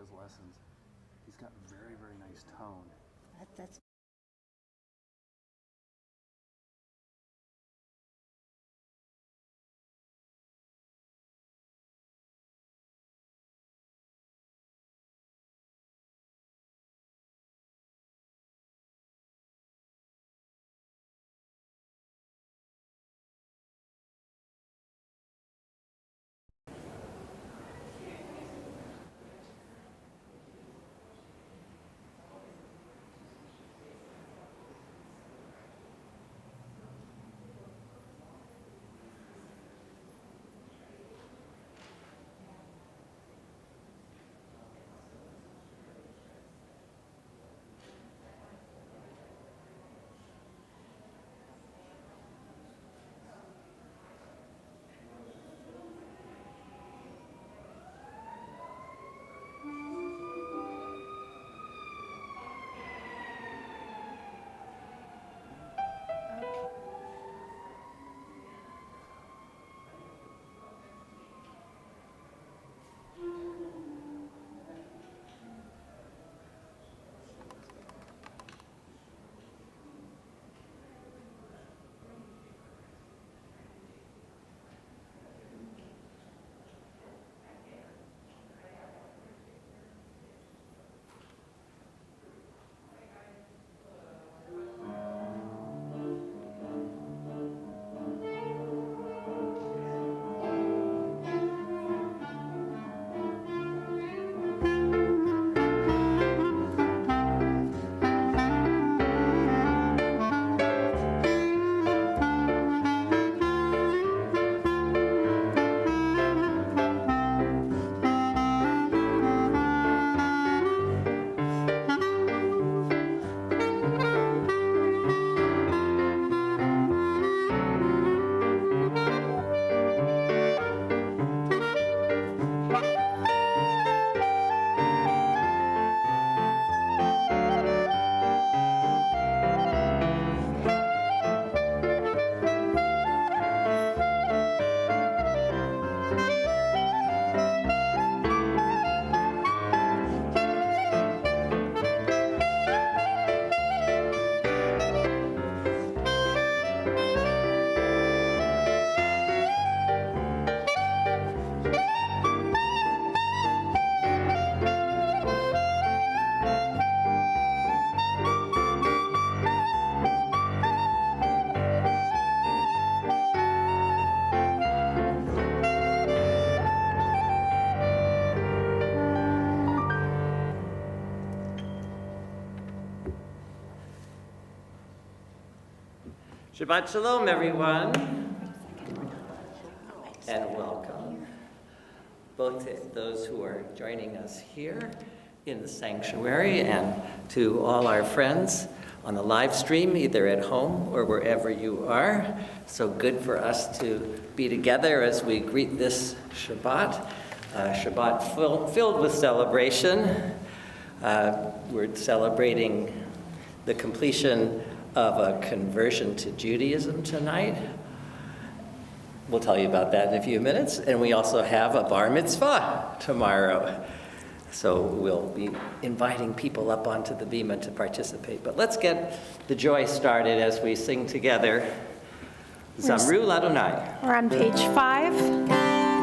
does lessons. He's got very, very nice tone. That's Shabbat Shalom, everyone, and welcome, both to those who are joining us here in the sanctuary and to all our friends on the live stream, either at home or wherever you are. So good for us to be together as we greet this Shabbat, Shabbat filled with celebration. We're celebrating the completion of a conversion to Judaism tonight. We'll tell you about that in a few minutes. And we also have a bar mitzvah tomorrow. So we'll be inviting people up onto the bima to participate. But let's get the joy started as we sing together. Zamru Ladonai. We're on page 5. Zamru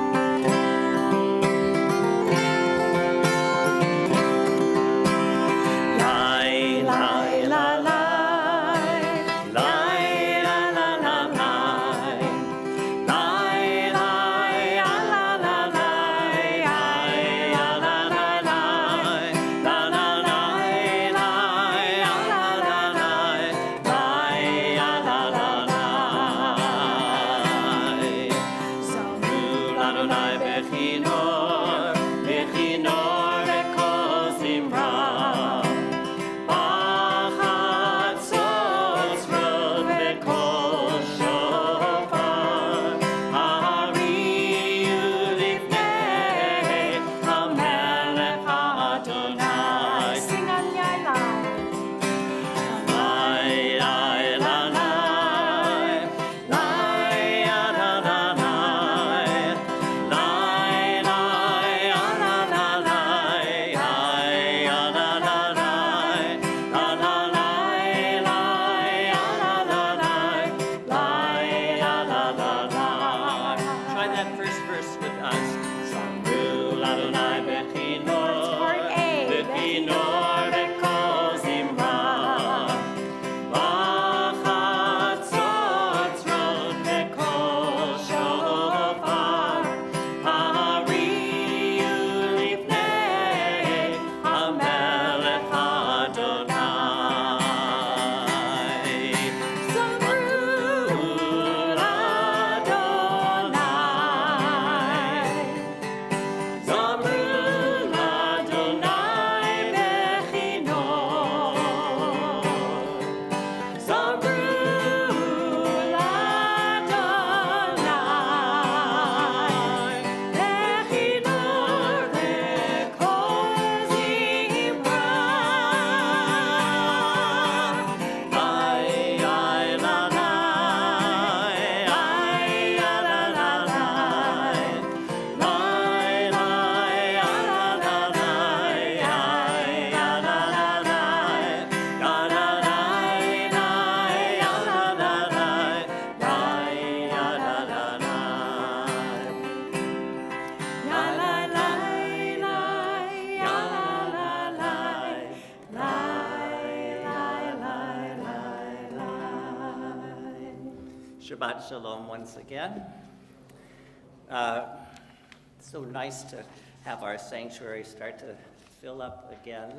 Shabbat Shalom once again. So nice to have our sanctuary start to fill up again.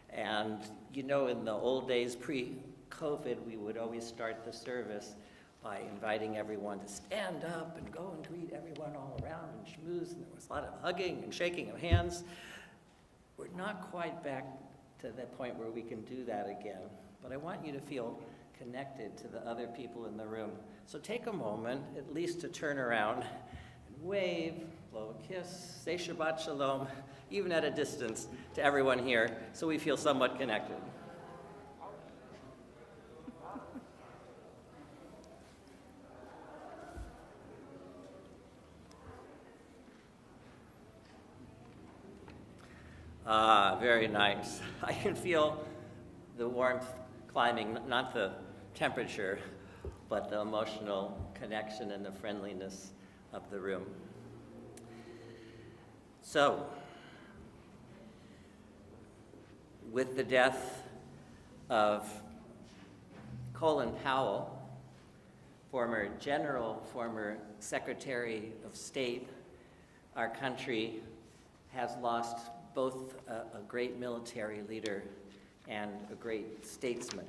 And you know, in the old days, pre-COVID, we would always start the service by inviting everyone to stand up and go and greet everyone all around and schmooze, and there was a lot of hugging and shaking of hands. We're not quite back to that point where we can do that again, but I want you to feel connected to the other people in the room. So take a moment, at least to turn around and wave, blow a kiss, say Shabbat Shalom, even at a distance, to everyone here, so we feel somewhat connected. Very nice. I can feel the warmth climbing, not the temperature, but the emotional connection and the friendliness of the room. So, with the death of Colin Powell, former general, former Secretary of State, our country has lost both a great military leader and a great statesman.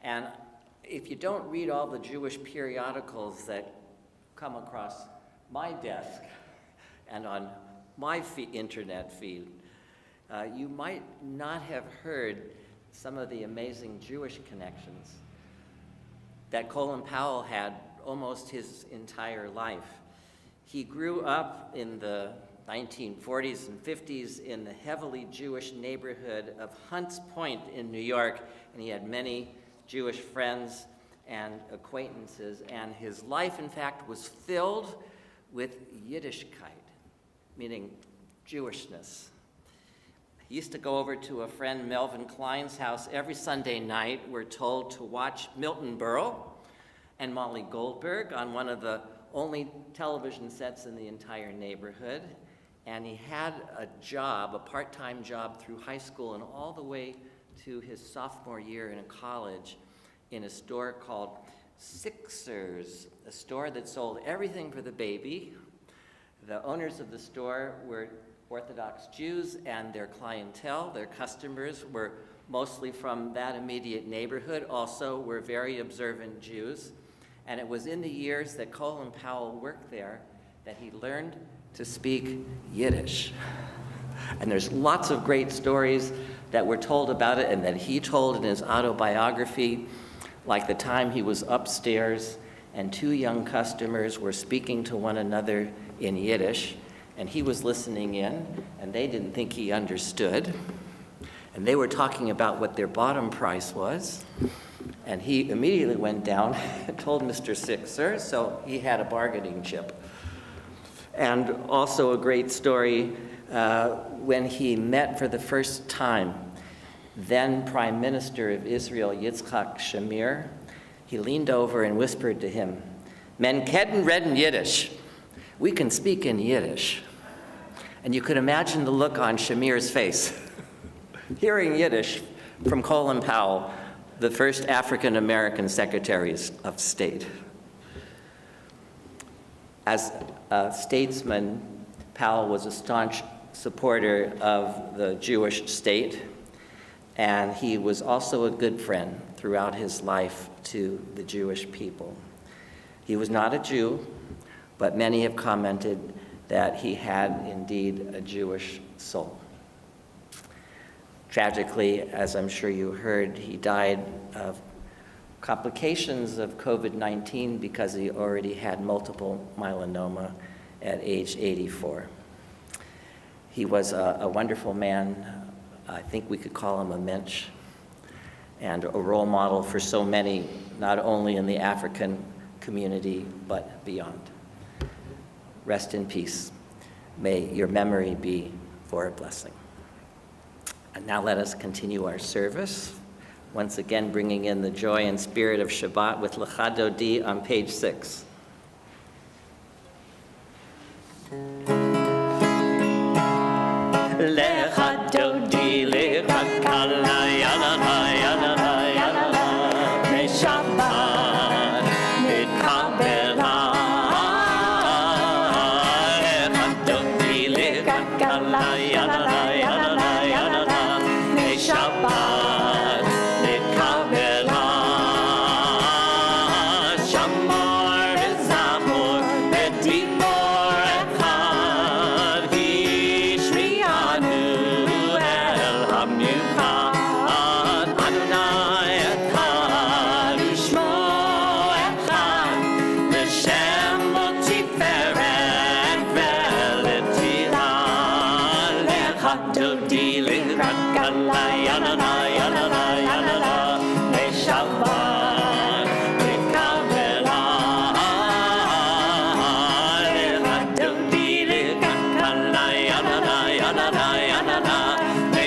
And if you don't read all the Jewish periodicals that come across my desk and on my internet feed, you might not have heard some of the amazing Jewish connections that Colin Powell had almost his entire life. He grew up in the 1940s and 50s in the heavily Jewish neighborhood of Hunts Point in New York, and he had many Jewish friends and acquaintances, and his life, in fact, was filled with Yiddishkeit, meaning Jewishness. He used to go over to a friend, Melvin Klein's house every Sunday night, we're told, to watch Milton Berle and Molly Goldberg on one of the only television sets in the entire neighborhood. And he had a job, a part-time job through high school and all the way to his sophomore year in college in a store called Sixers, a store that sold everything for the baby. The owners of the store were Orthodox Jews, and their clientele, their customers, were mostly from that immediate neighborhood, also were very observant Jews. And it was in the years that Colin Powell worked there that he learned to speak Yiddish. And there's lots of great stories that were told about it and that he told in his autobiography, like the time he was upstairs and two young customers were speaking to one another in Yiddish, and he was listening in, and they didn't think he understood. And they were talking about what their bottom price was, and he immediately went down and told Mr. Sixer, so he had a bargaining chip. And also a great story when he met for the first time then Prime Minister of Israel, Yitzhak Shamir. He leaned over and whispered to him, "Men kedden reden Yiddish." We can speak in Yiddish. And you could imagine the look on Shamir's face, hearing Yiddish from Colin Powell, the first African-American Secretary of State. As a statesman, Powell was a staunch supporter of the Jewish state, and he was also a good friend throughout his life to the Jewish people. He was not a Jew, but many have commented that he had indeed a Jewish soul. Tragically, as I'm sure you heard, he died of complications of COVID-19 because he already had multiple myeloma at age 84. He was a wonderful man. I think we could call him a mensch, and a role model for so many, not only in the African community, but beyond. Rest in peace. May your memory be for a blessing. And now let us continue our service, once again bringing in the joy and spirit of Shabbat with Lecha Dodi on page 6. Lecha Dodi, Lecha Kala, Yalala, Yalala, Yalala, Shabbat. Lechatu di likakala yanana yanana yanana Shabbat likavela Lechatu di likakala yanana yanana yanana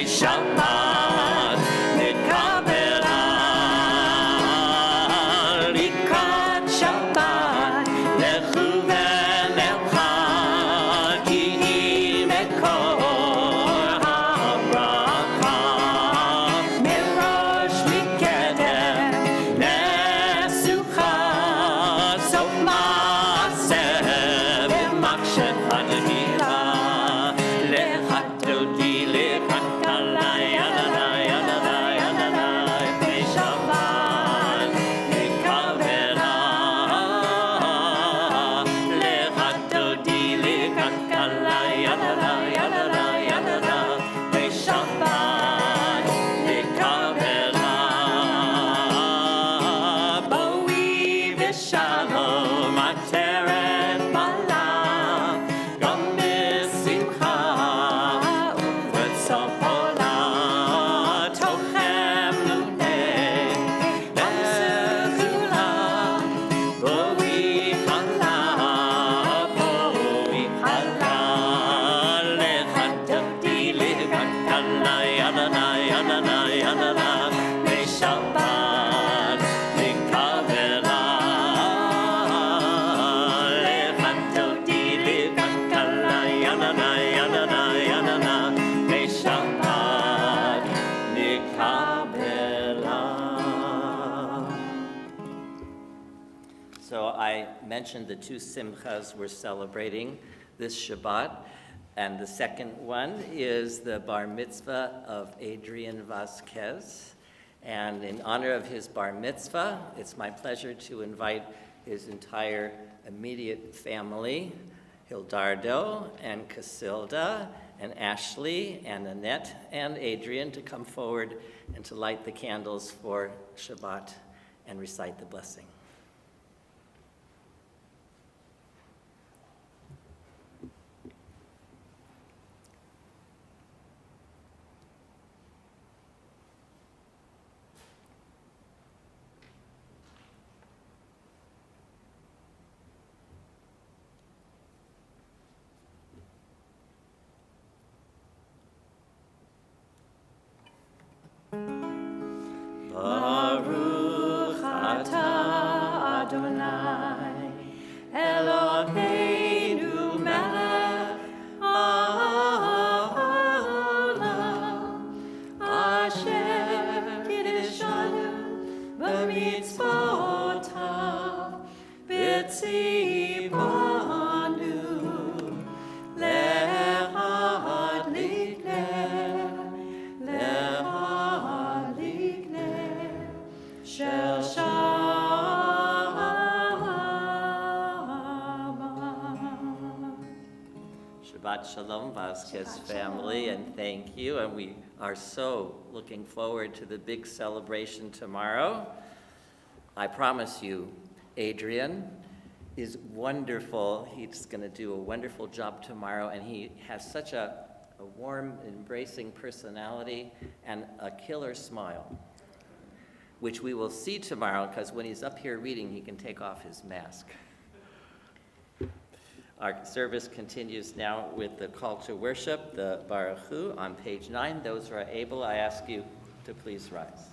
Shabbat likavela likat Shabbat lechu velecha ki mekor habracha mirosh mikedem lesucha sof maaseh v'makshet hanehila lechatodi lechatala yanana yanana yanana Shabbat lekavela lechatodi lechatala yanana yanana yanana Shabbat lekavela boi v'shalom ateret malam gam b'simcha u'v'tzaf olam tochem lunei lechulam boi chala lechatoti lechatala yanana yanana yanana Shabbat lekavela lechatoti lechatala yanana yanana yanana Shabbat lekavela. So I mentioned the two simchas we're celebrating this Shabbat, and the second one is the bar mitzvah of Adrian Vasquez. And in honor of his bar mitzvah, it's my pleasure to invite his entire immediate family, Hildardo and Casilda and Ashley and Annette and Adrian, to come forward and to light the candles for Shabbat and recite the blessing. Baruch atah Adonai Eloheinu melech haolam asher kiddushanu b'mitzvotav b'tzivanu lehadlik Shel Shabbat Shalom, Vasquez family, and thank you. And we are so looking forward to the big celebration tomorrow. I promise you, Adrian is wonderful. He's going to do a wonderful job tomorrow, and he has such a warm, embracing personality and a killer smile, which we will see tomorrow, because when he's up here reading, he can take off his mask. Our service continues now with the call to worship, the Baruch Hu, on page 9. Those who are able, I ask you to please rise.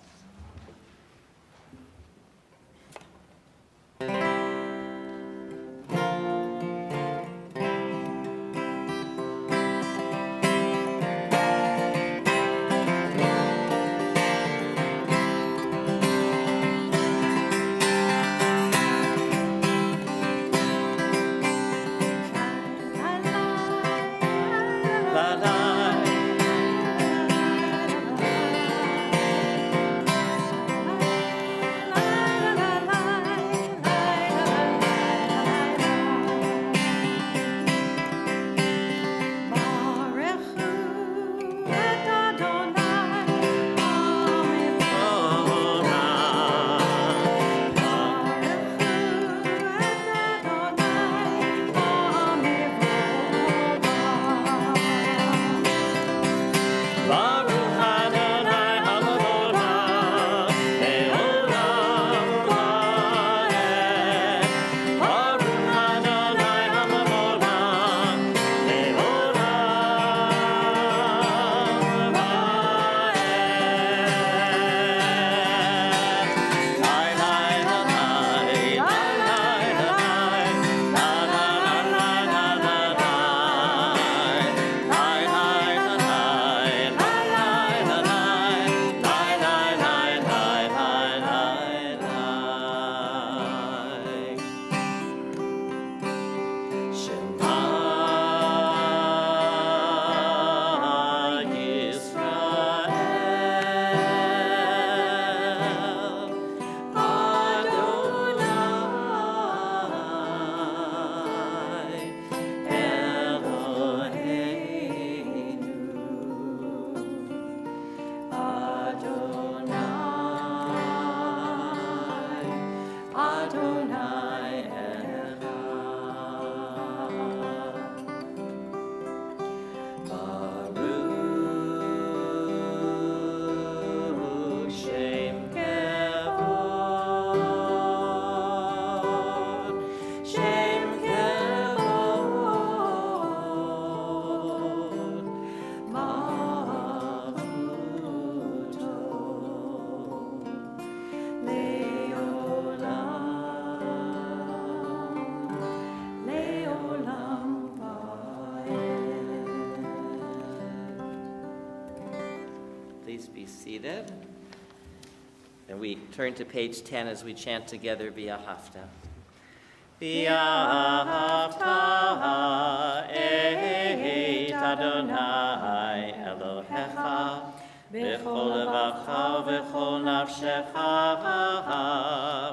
Adonai echad. Baruch Shem Kevod, Shem Kevod, Malchuto Leolam, Leolam Vaed. Please be seated. And we turn to page 10 as we chant together V'ahavta. V'ahavta et Adonai Elohecha b'chol levacha v'chol nafshecha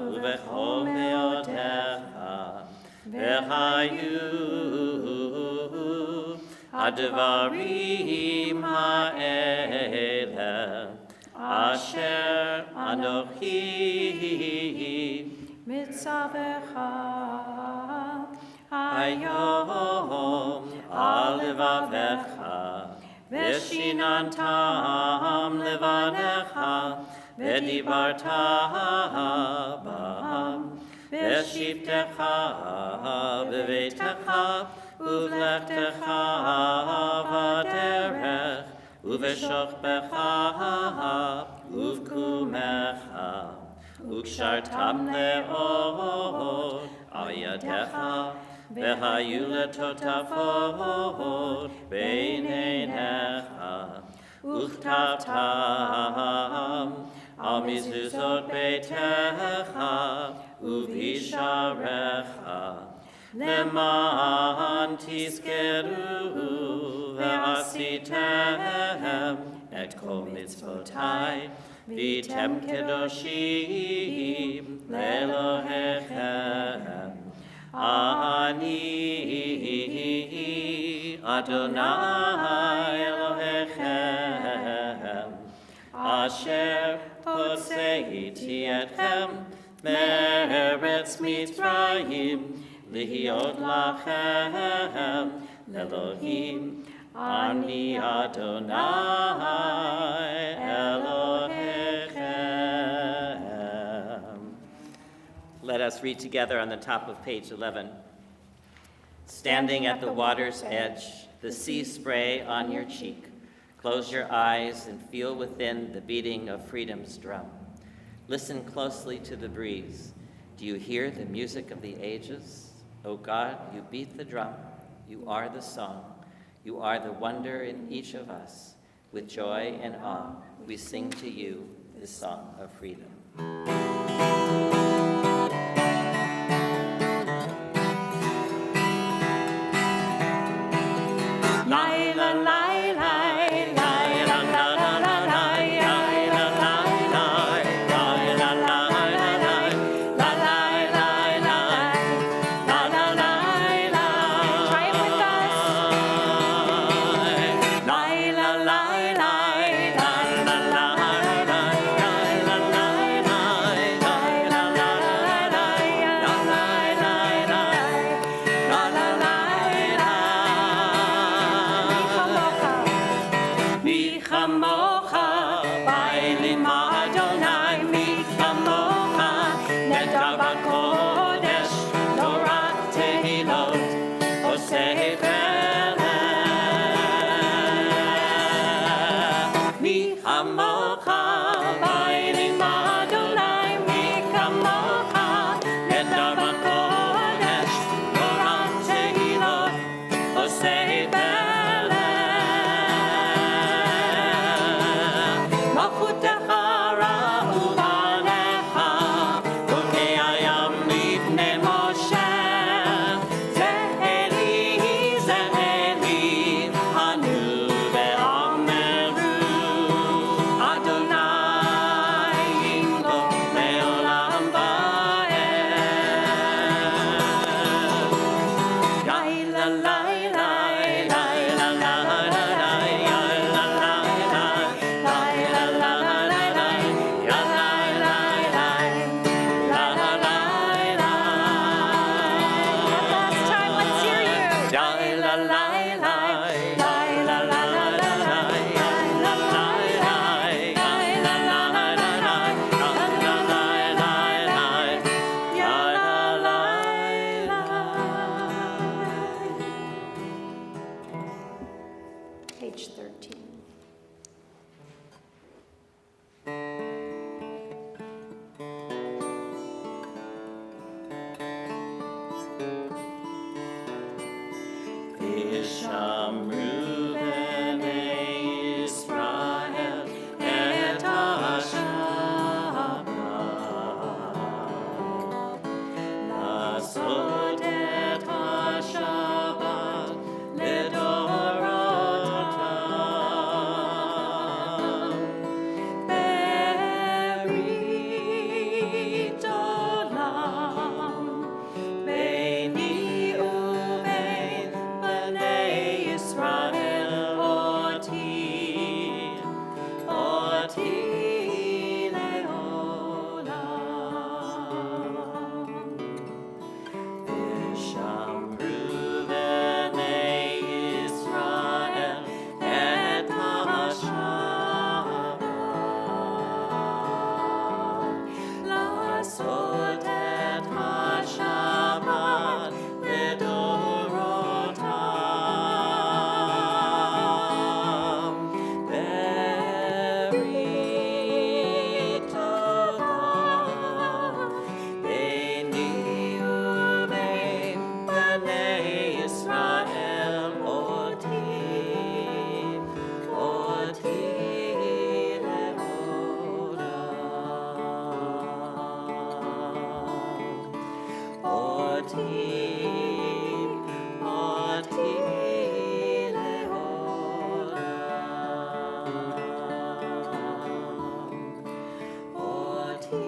u'v'chol me'odecha v'hayu advarim ha'ele asher anochi Mitzavecha Hayom al levavecha v'shinantam levanecha v'dibarta bam v'shivtecha b'veitecha uv'lechtecha v'derech uv'shochbecha uv'kumecha Ukshartam le'od al yadecha v'hayu letotafot b'neinecha uchtavtam al mizuzot beitecha uv'isharecha leman tizkeru ve'asitem et kol mitzvotai V'tem kedoshim le'Elohechem. Ani Adonai Elohechem. Asher hotzeiti etchem me'eretz Mitzrayim lihiot lachem Elohim. Ani Adonai Elohechem. Let us read together on the top of page 11. Standing at the water's edge, the sea spray on your cheek. Close your eyes and feel within the beating of freedom's drum. Listen closely to the breeze. Do you hear the music of the ages? O God, you beat the drum. You are the song. You are the wonder in each of us. With joy and awe, we sing to you this song of freedom. Malchutecha ra'u banecha, Kulkei hayam Visham Reuven Israel et Hashabbat Lasot et Hashabbat Lidorotam Berit Olam Beini uvein Bnei Yisrael Oti leolam Visham Reuven Yisrael et Hashabbat Lasot et Hashabbat Lidorotam Berit Olam Beini uvein Bnei Yisrael Oti leolam Oti leolam Oti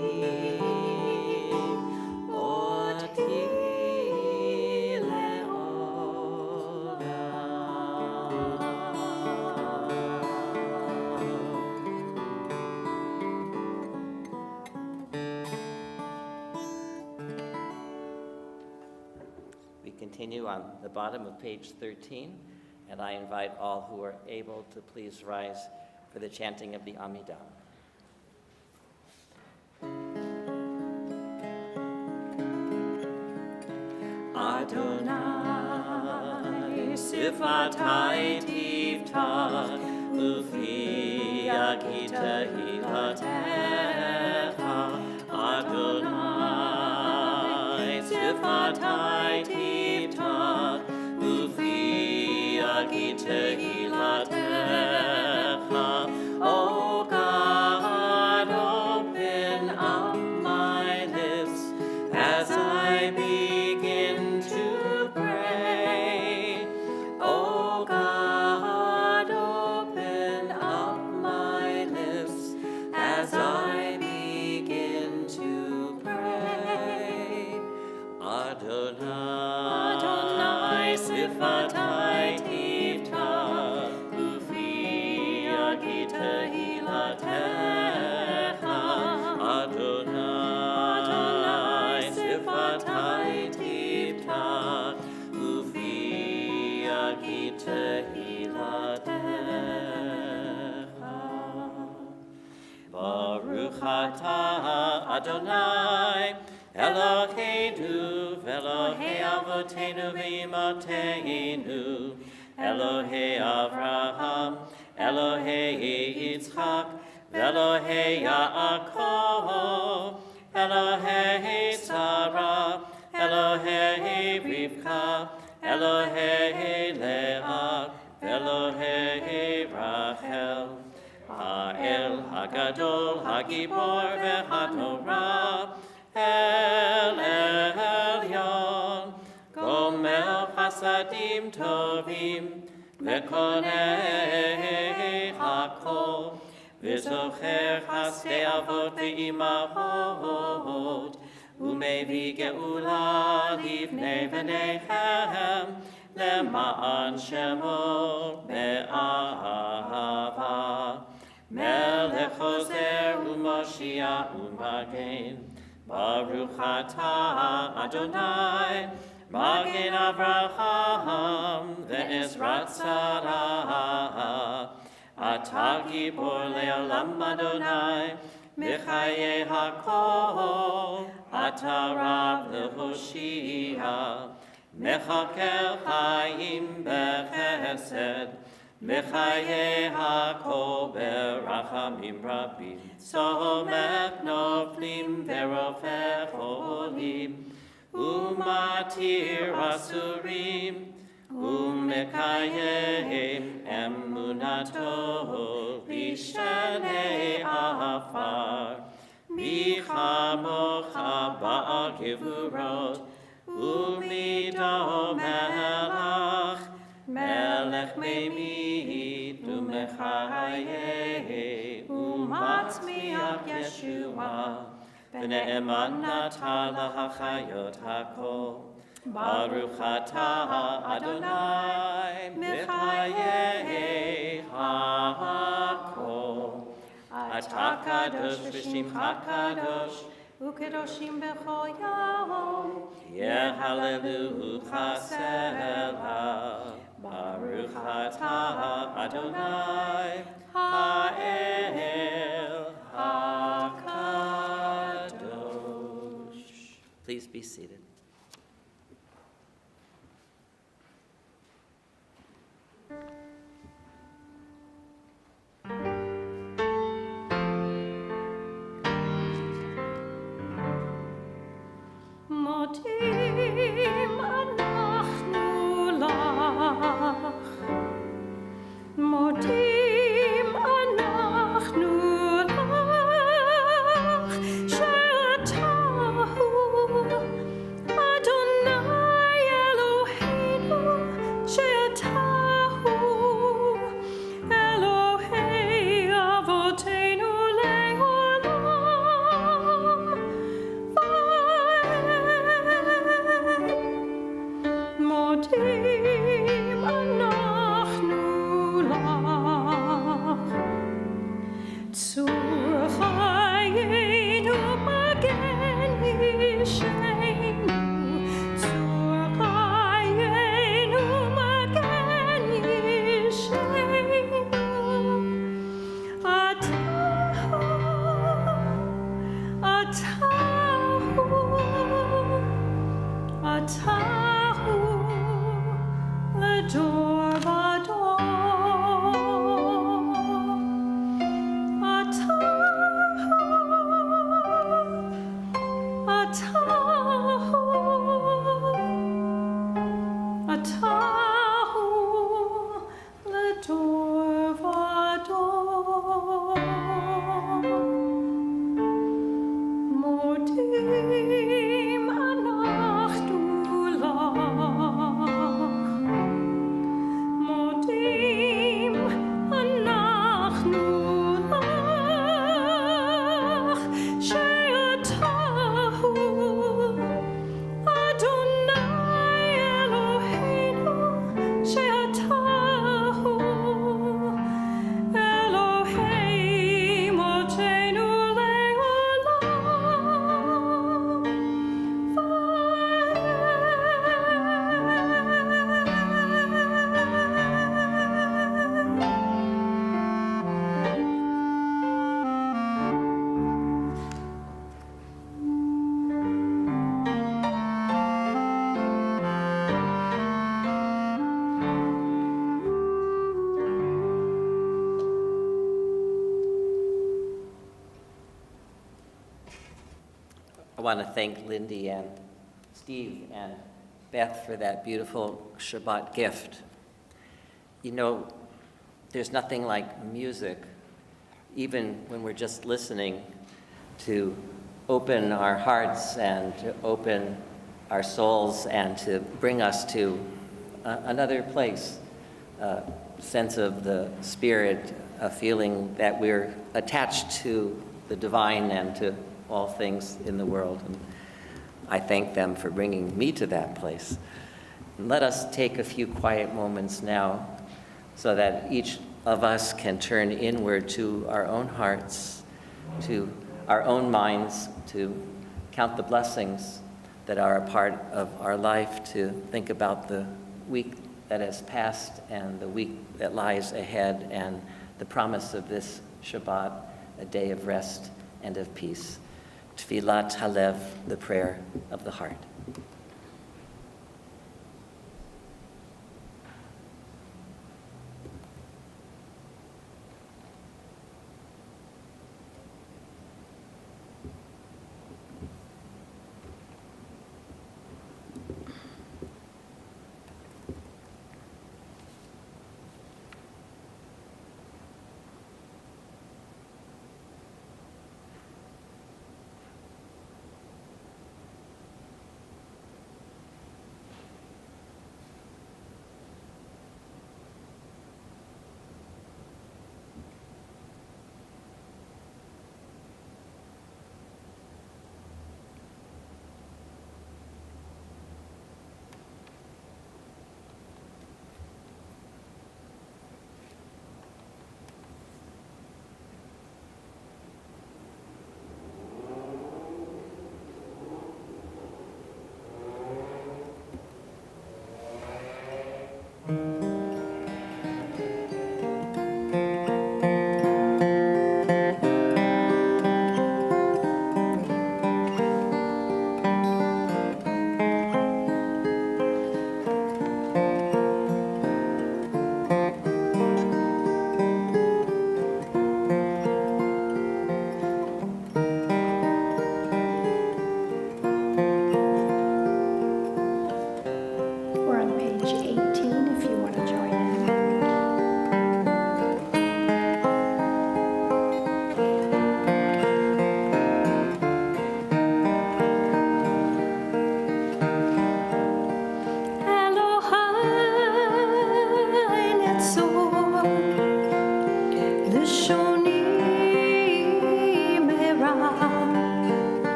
We continue on the bottom of page 13, and I invite all who are able to please rise for the chanting of the Amidah. Adonai, Sifatai Tivtach, Ufi Agita Hilatecha. Adonai, Sifatai Tivtach, Ufi Agita Hilatecha. O God, open up my lips as I begin to pray. O God, open up my lips as I begin to pray. Adonai, Sifatai Tivtach, Ufi Agita Hilatecha. Adonai, Sifatai Tivtach, Ufi Agita Hilatecha. Baruch atah Adonai, Eloheinu, Elohei Avotenu v'Imateinu, Elohei Avraham, Elohei Yitzchak, Elohei Yaakov, Elohei Sarah, Elohei Rivka, Elohei Leah, Elohei Rachel, Ha'el Hagadol, Hagibor v'Hatorah, El Elyon, Gomel Chasadim Tovim, Vekonei Hakol, V'zocher Chasdei Avot v'Imahot, Umevi Geula Livnei V'neihem, Lema'an Shemo Be'ahava, Melech Choser u'Moshiach u'Magen. Baruch atah Adonai, Magen Avraham ve'Ezrat Sarah. Atah Gibor le'olam Adonai, Michaye hakol. Atah Rav le'Hoshia, Mechakel Chaim b'Chesed. Michaye hakol berachamim rabim. Somek noflim verofech olim. Umatir asurim. Umekayem emunato lishanei afar. Michamocha ba'al gevurot umido melech. Melech meimid umechaye umatzmiach Yeshua. V'ne'eman nata lahachayot hakol. Baruch atah Adonai Mechayeh hakol. Atah kadosh v'shimcha kadosh Ukedoshim b'chol yom. Yehallelu chasela. Baruch atah Adonai Ha'el HaKadosh. Please be seated. Motim anachnu lach. Motim anachnu lach. She'atahu Adonai Eloheinu. She'atahu Elohei Avoteinu le'olam. Motim anachnu lach. Tzur chayenu magen yishenu. Tzur chayenu magen yishenu. Atahu, atahu, atahu, l'dor v'dor. Atahu, atahu, atahu, l'dor v'dor. Modim anachnu lach. Modim anachnu lach. She'atahu Adonai Eloheinu. She'atahu Elohei moteinu le'olam. I want to thank Lindy and Steve and Beth for that beautiful Shabbat gift. You know, there's nothing like music, even when we're just listening, to open our hearts and to open our souls and to bring us to another place, a sense of the Spirit, a feeling that we're attached to the divine and to all things in the world. And I thank them for bringing me to that place. And let us take a few quiet moments now so that each of us can turn inward to our own hearts, to our own minds, to count the blessings that are a part of our life, to think about the week that has passed and the week that lies ahead and the promise of this Shabbat, a day of rest and of peace. Tfilat Halev, the prayer of the heart.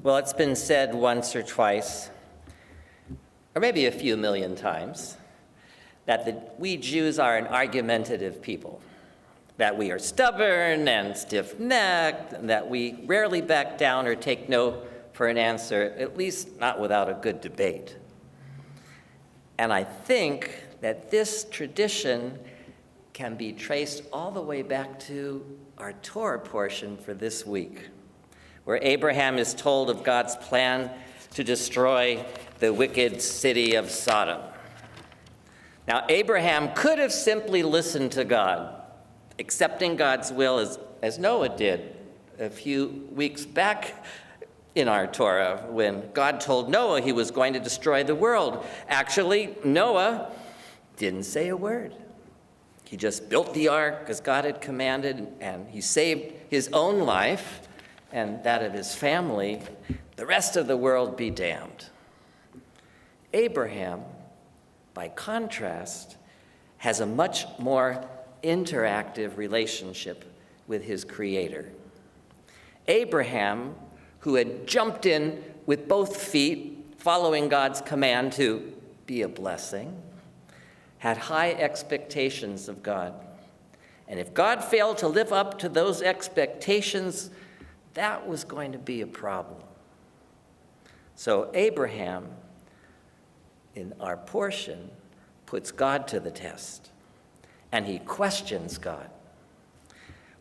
Well, it's been said once or twice, or maybe a few million times, that we Jews are an argumentative people, that we are stubborn and stiff-necked, and that we rarely back down or take no for an answer, at least not without a good debate. And I think that this tradition can be traced all the way back to our Torah portion for this week, where Abraham is told of God's plan to destroy the wicked city of Sodom. Now, Abraham could have simply listened to God, accepting God's will as Noah did a few weeks back in our Torah when God told Noah he was going to destroy the world. Actually, Noah didn't say a word. He just built the ark as God had commanded, and he saved his own life and that of his family. The rest of the world be damned. Abraham, by contrast, has a much more interactive relationship with his Creator. Abraham, who had jumped in with both feet, following God's command to be a blessing, had high expectations of God. And if God failed to live up to those expectations, that was going to be a problem. So Abraham, in our portion, puts God to the test, and he questions God.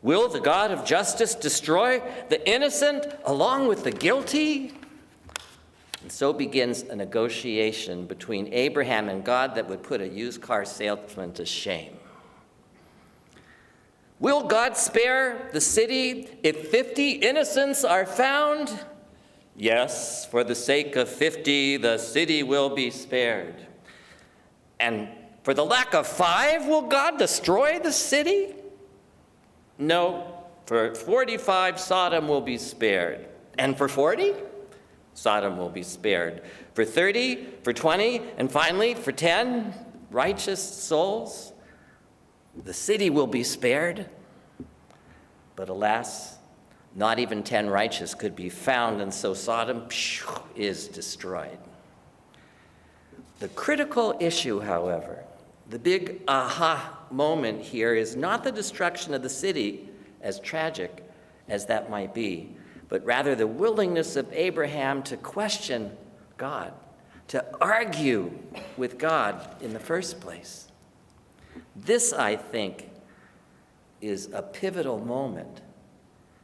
Will the God of justice destroy the innocent along with the guilty? And so begins a negotiation between Abraham and God that would put a used car salesman to shame. Will God spare the city if 50 innocents are found? Yes, for the sake of 50, the city will be spared. And for the lack of 5, will God destroy the city? No, for 45, Sodom will be spared. And for 40, Sodom will be spared. For 30, for 20, and finally for 10 righteous souls, the city will be spared. But alas, not even 10 righteous could be found, and so Sodom is destroyed. The critical issue, however, the big aha moment here is not the destruction of the city, as tragic as that might be, but rather the willingness of Abraham to question God, to argue with God in the first place. This, I think, is a pivotal moment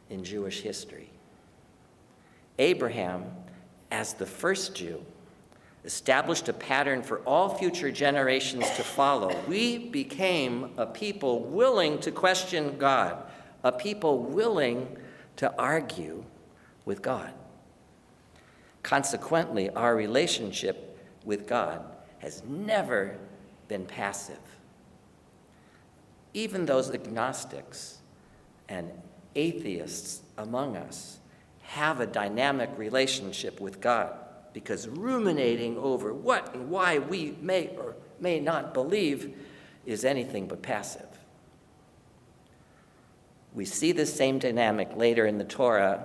in Jewish history. Abraham, as the first Jew, established a pattern for all future generations to follow. We became a people willing to question God, a people willing to argue with God. Consequently, our relationship with God has never been passive. Even those agnostics and atheists among us have a dynamic relationship with God, because ruminating over what and why we may or may not believe is anything but passive. We see this same dynamic later in the Torah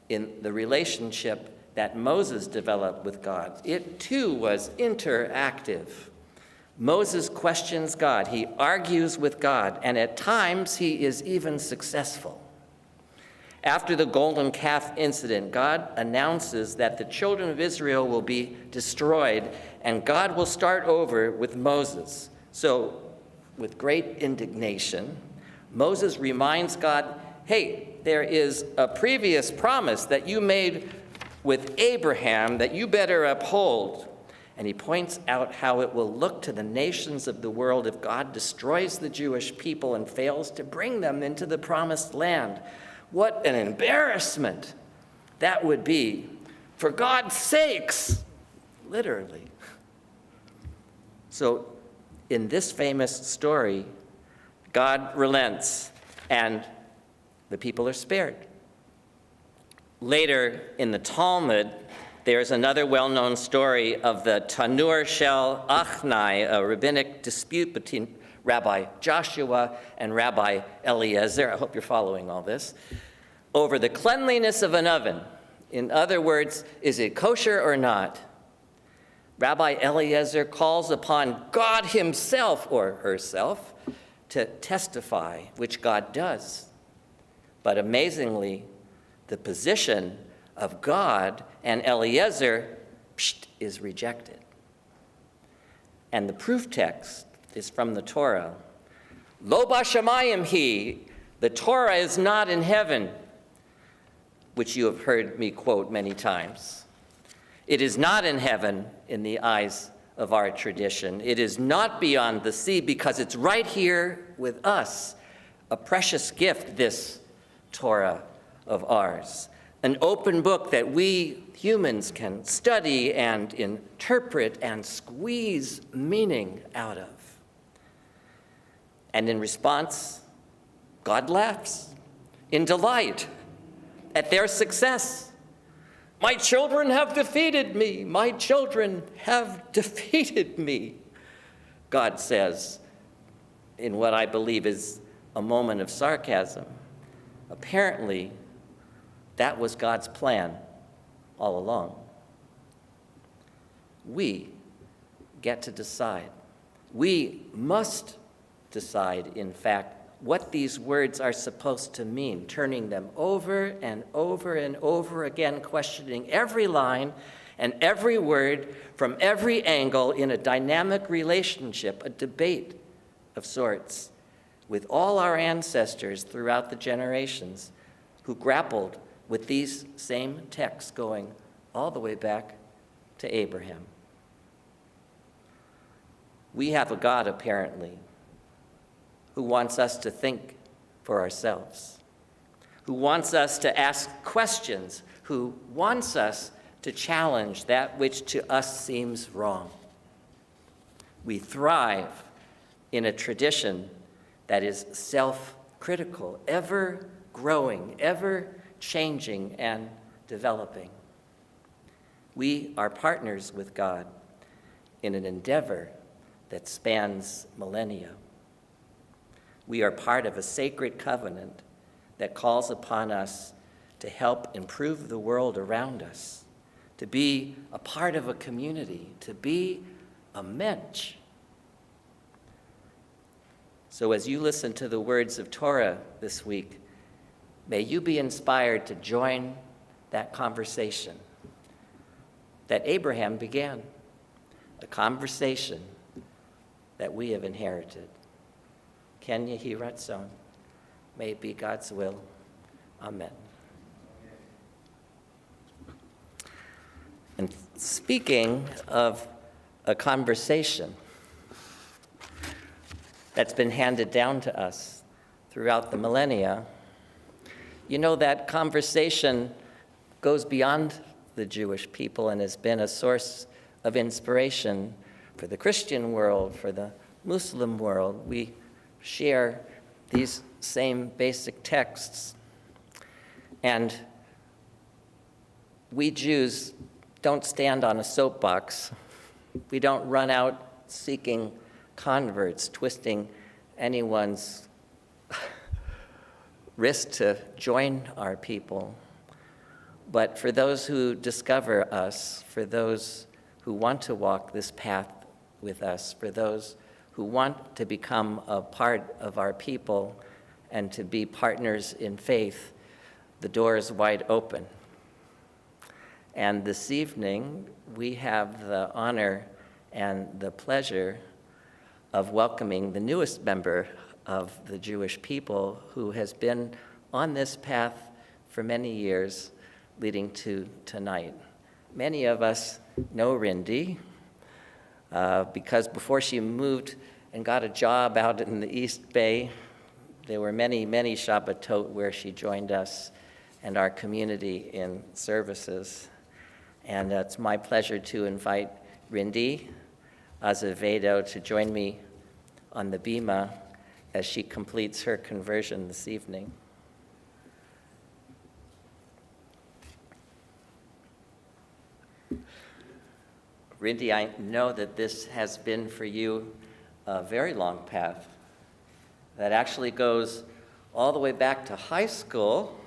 in the relationship that Moses developed with God. It too was interactive. Moses questions God, he argues with God, and at times he is even successful. After the golden calf incident, God announces that the children of Israel will be destroyed, and God will start over with Moses. So, with great indignation, Moses reminds God, hey, there is a previous promise that you made with Abraham that you better uphold. And he points out how it will look to the nations of the world if God destroys the Jewish people and fails to bring them into the promised land. What an embarrassment that would be. For God's sakes, literally. So in this famous story, God relents and the people are spared. Later in the Talmud, there's another well-known story of the Tanur Shel Achnai, a rabbinic dispute between Rabbi Joshua and Rabbi Eliezer, I hope you're following all this, over the cleanliness of an oven In other words, is it kosher or not? Rabbi Eliezer calls upon God himself or herself to testify, which God does. But amazingly, the position of God and Eliezer is rejected. And the proof text is from the Torah. Lo b'shamayim hi, the Torah is not in heaven, which you have heard me quote many times. It is not in heaven in the eyes of our tradition. It is not beyond the sea because it's right here with us, a precious gift, this Torah of ours, an open book that we humans can study and interpret and squeeze meaning out of. And in response, God laughs in delight at their success. My children have defeated me. My children have defeated me, God says, in what I believe is a moment of sarcasm. Apparently, that was God's plan all along. We get to decide. We must decide, in fact, what these words are supposed to mean, turning them over and over and over again, questioning every line and every word from every angle in a dynamic relationship, a debate of sorts, with all our ancestors throughout the generations who grappled with these same texts going all the way back to Abraham. We have a God, apparently, who wants us to think for ourselves, who wants us to ask questions, who wants us to challenge that which to us seems wrong. We thrive in a tradition that is self-critical, ever growing, ever changing and developing. We are partners with God in an endeavor that spans millennia. We are part of a sacred covenant that calls upon us to help improve the world around us, to be a part of a community, to be a mensch. So as you listen to the words of Torah this week, may you be inspired to join that conversation that Abraham began, a conversation that we have inherited. Ken Yehi Ratzon. May it be God's will. Amen. And speaking of a conversation that's been handed down to us throughout the millennia, you know, that conversation goes beyond the Jewish people and has been a source of inspiration for the Christian world, for the Muslim world. We share these same basic texts. And we Jews don't stand on a soapbox. We don't run out seeking converts, twisting anyone's wrist to join our people. But for those who discover us, for those who want to walk this path with us, for those who want to become a part of our people and to be partners in faith, the door is wide open. And this evening, we have the honor and the pleasure of welcoming the newest member of the Jewish people who has been on this path for many years, leading to tonight. Many of us know Rindy because before she moved and got a job out in the East Bay, there were many, many Shabbatot where she joined us and our community in services. And it's my pleasure to invite Rindy Azevedo to join me on the bima as she completes her conversion this evening. Rindy, I know that this has been for you a very long path that actually goes all the way back to high school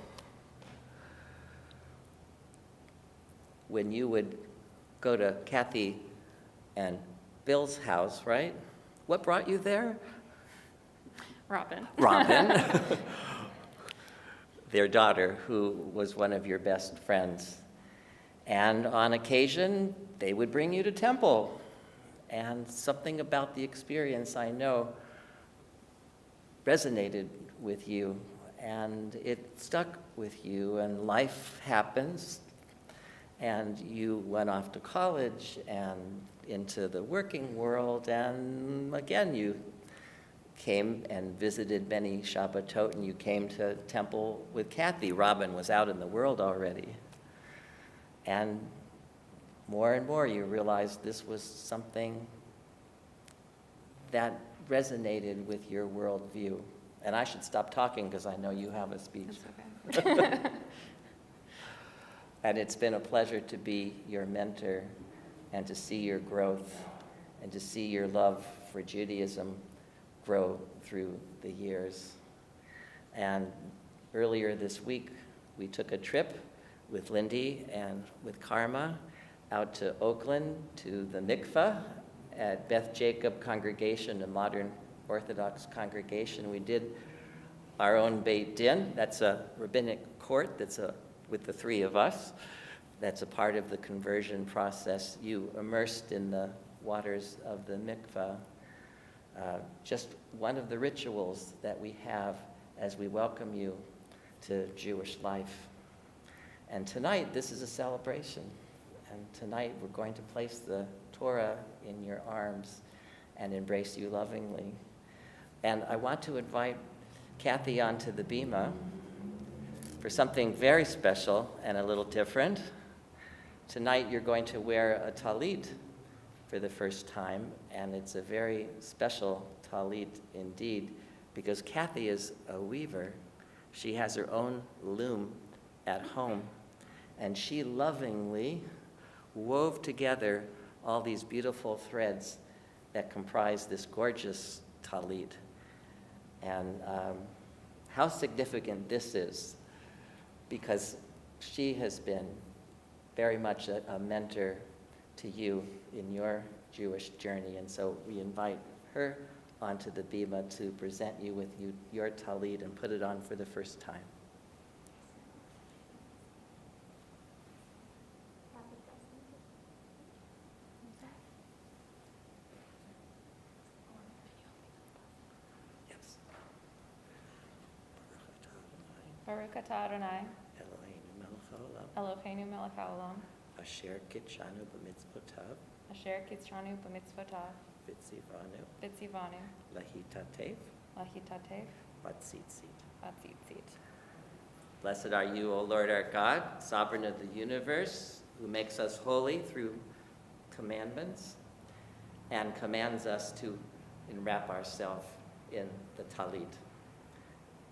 when you would go to Kathy and Bill's house, right? What brought you there? Robin. Robin, their daughter, who was one of your best friends. And on occasion, they would bring you to temple. And something about the experience, I know, resonated with you, and it stuck with you, and life happens, and you went off to college and into the working world, and again, you came and visited many Shabbatot, and you came to temple with Kathy. Robin was out in the world already. And more you realized this was something that resonated with your worldview. And I should stop talking because I know you have a speech. That's okay. And it's been a pleasure to be your mentor and to see your growth and to see your love for Judaism grow through the years. And earlier this week, we took a trip with Lindy and with Karma out to Oakland to the mikveh at Beth Jacob congregation, a modern Orthodox congregation. We did our own Beit Din. That's a rabbinic court that's with the three of us. That's a part of the conversion process. You immersed in the waters of the mikveh. Just one of the rituals that we have as we welcome you to Jewish life. And tonight, this is a celebration. And tonight, we're going to place the Torah in your arms and embrace you lovingly. And I want to invite Kathy onto the bima for something very special and a little different. Tonight, you're going to wear a talit for the first time, and it's a very special talit indeed, because Kathy is a weaver. She has her own loom at home, and she lovingly wove together all these beautiful threads that comprise this gorgeous talit. And how significant this is, because she has been very much a mentor to you in your Jewish journey. And so we invite her onto the bima to present you with your talit and put it on for the first time. Yes. Baruch atah Adonai, Eloheinu melech haolam, Eloheinu melech haolam, asher kitshanu b'mitzvotav, asher kitzranu b'mitzvotav, v'tzivanu v'tzivanu, lahitatev lahitatev, v'tzitzit. v'tzitzit. Blessed are you, O Lord our God, sovereign of the universe, who makes us holy through commandments and commands us to enwrap ourselves in the talit.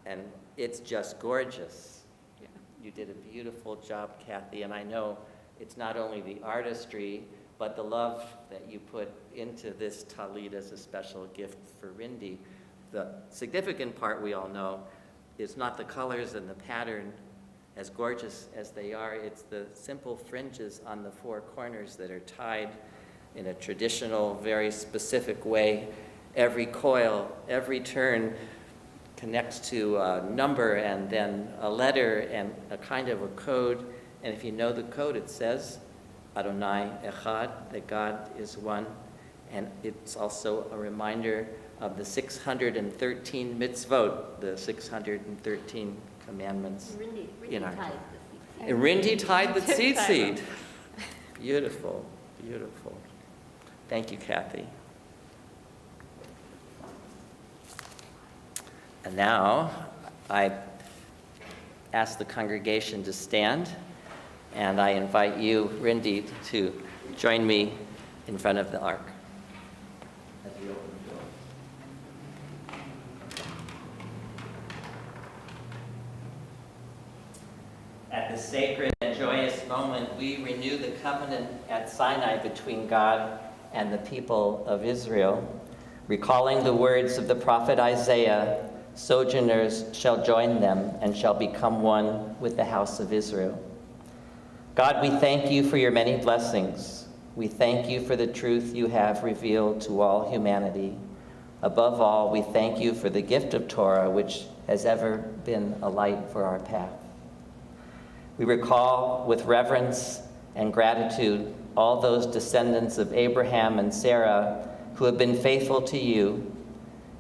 And it's just gorgeous. Yeah. You did a beautiful job, Kathy, and I know it's not only the artistry, but the love that you put into this talit as a special gift for Rindy. The significant part, we all know, is not the colors and the pattern, as gorgeous as they are. It's the simple fringes on the four corners that are tied in a traditional, very specific way. Every coil, every turn connects to a number and then a letter and a kind of a code. And if you know the code, it says Adonai Echad, that God is one. And it's also a reminder of the 613 mitzvot, the 613 commandments. Rindy tied the tzitzit. Beautiful, beautiful. Thank you, Kathy. And now, I ask the congregation to stand, and I invite you, Rindy, to join me in front of the ark. As we open the door. At this sacred and joyous moment, we renew the covenant at Sinai between God and the people of Israel, recalling the words of the prophet Isaiah, "Sojourners shall join them and shall become one with the house of Israel." God, we thank you for your many blessings. We thank you for the truth you have revealed to all humanity. Above all, we thank you for the gift of Torah, which has ever been a light for our path. We recall with reverence and gratitude all those descendants of Abraham and Sarah who have been faithful to you,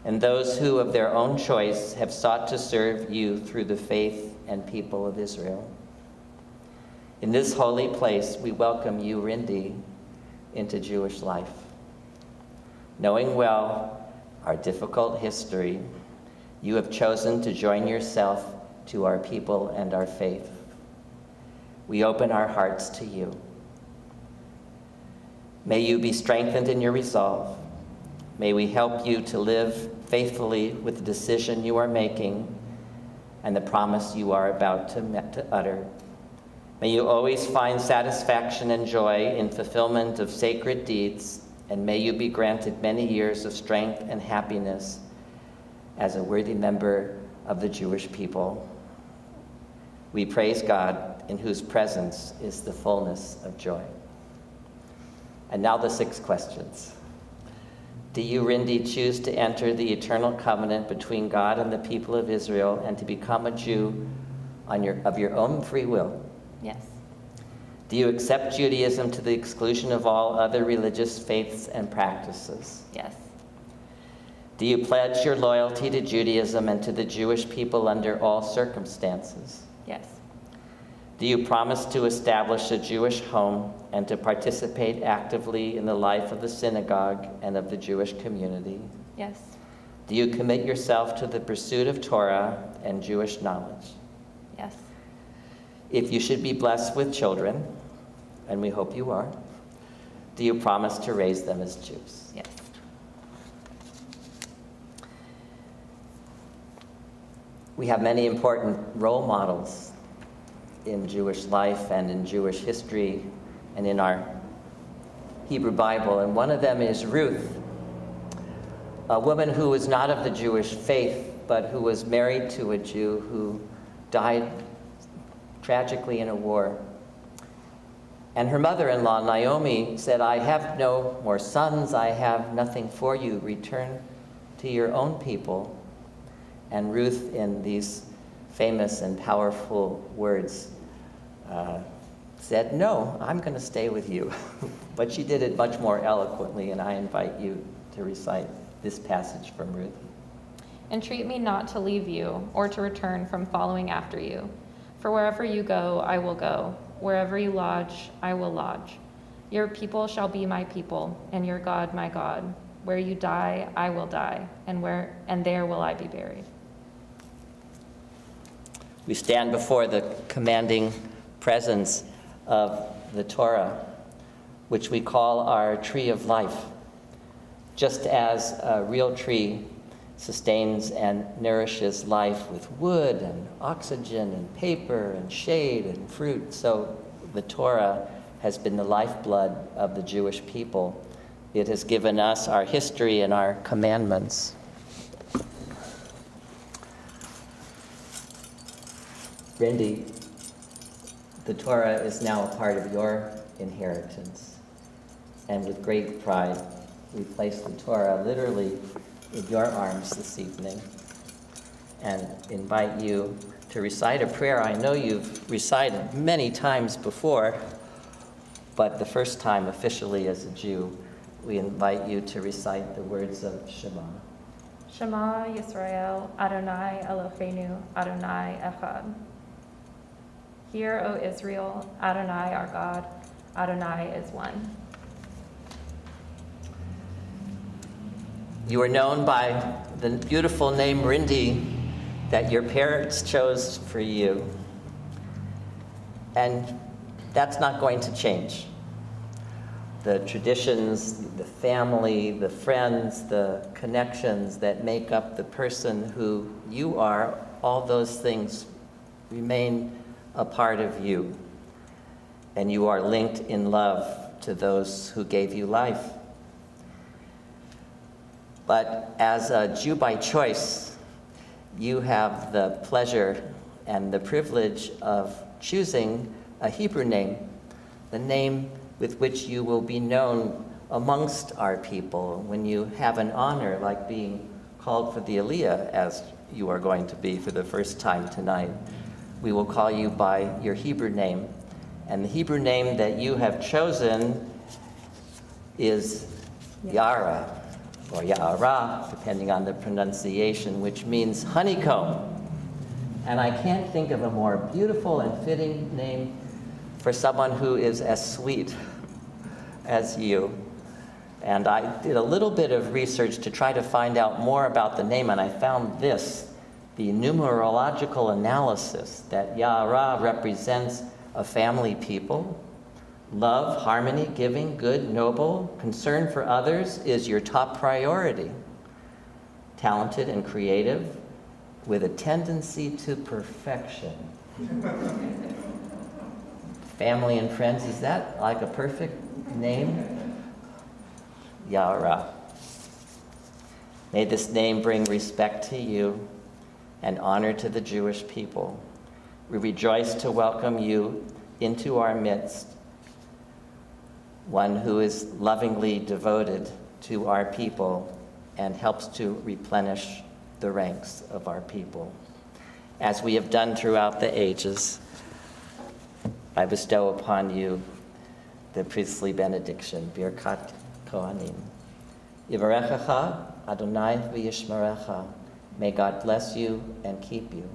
and those who of their own choice have sought to serve you through the faith and people of Israel. In this holy place, we welcome you, Rindi, into Jewish life. Knowing well our difficult history, you have chosen to join yourself to our people and our faith. We open our hearts to you. May you be strengthened in your resolve. May we help you to live faithfully with the decision you are making and the promise you are about to utter. May you always find satisfaction and joy in fulfillment of sacred deeds, and may you be granted many years of strength and happiness as a worthy member of the Jewish people. We praise God, in whose presence is the fullness of joy. And now the 6 questions. Do you, Rindi, choose to enter the eternal covenant between God and the people of Israel and to become a Jew of your own free will? Yes. Do you accept Judaism to the exclusion of all other religious faiths and practices? Yes. Do you pledge your loyalty to Judaism and to the Jewish people under all circumstances? Yes. Do you promise to establish a Jewish home and to participate actively in the life of the synagogue and of the Jewish community? Yes. Do you commit yourself to the pursuit of Torah and Jewish knowledge? Yes. If you should be blessed with children, and we hope you are, do you promise to raise them as Jews? Yes. We have many important role models in Jewish life and in Jewish history and in our Hebrew Bible, and one of them is Ruth, a woman who was not of the Jewish faith, but who was married to a Jew who died tragically in a war. And her mother-in-law, Naomi, said, "I have no more sons, I have nothing for you. Return to your own people." And Ruth, in these famous and powerful words, said, "No, I'm going to stay with you." But she did it much more eloquently, and I invite you to recite this passage from Ruth. Entreat me not to leave you or to return from following after you. For wherever you go, I will go. Wherever you lodge, I will lodge. Your people shall be my people, and your God my God. Where you die, I will die, and there will I be buried. We stand before the commanding presence of the Torah, which we call our tree of life. Just as a real tree sustains and nourishes life with wood and oxygen and paper and shade and fruit, so the Torah has been the lifeblood of the Jewish people. It has given us our history and our commandments. Rindi, the Torah is now a part of your inheritance, and with great pride, we place the Torah literally in your arms this evening and invite you to recite a prayer I know you've recited many times before, but the first time officially as a Jew, we invite you to recite the words of Shema. Shema Yisrael, Adonai Eloheinu, Adonai Echad. Hear, O Israel, Adonai our God, Adonai is one. You are known by the beautiful name Rindi that your parents chose for you. And that's not going to change. The traditions, the family, the friends, the connections that make up the person who you are, all those things remain a part of you. And you are linked in love to those who gave you life. But as a Jew by choice, you have the pleasure and the privilege of choosing a Hebrew name, the name with which you will be known amongst our people when you have an honor like being called for the Aliyah, as you are going to be for the first time tonight. We will call you by your Hebrew name. And the Hebrew name that you have chosen is Yara, or Ya'ara, depending on the pronunciation, which means honeycomb. And I can't think of a more beautiful and fitting name for someone who is as sweet as you. And I did a little bit of research to try to find out more about the name, and I found this, the numerological analysis, that Ya'ara represents a family people. Love, harmony, giving, good, noble, concern for others is your top priority. Talented and creative, with a tendency to perfection. Family and friends, is that like a perfect name? Ya'ara. May this name bring respect to you and honor to the Jewish people. We rejoice to welcome you into our midst, one who is lovingly devoted to our people and helps to replenish the ranks of our people. As we have done throughout the ages, I bestow upon you the priestly benediction, Birkat Kohanim. Yivarechecha Adonai v'yishmerecha. May God bless you and keep you.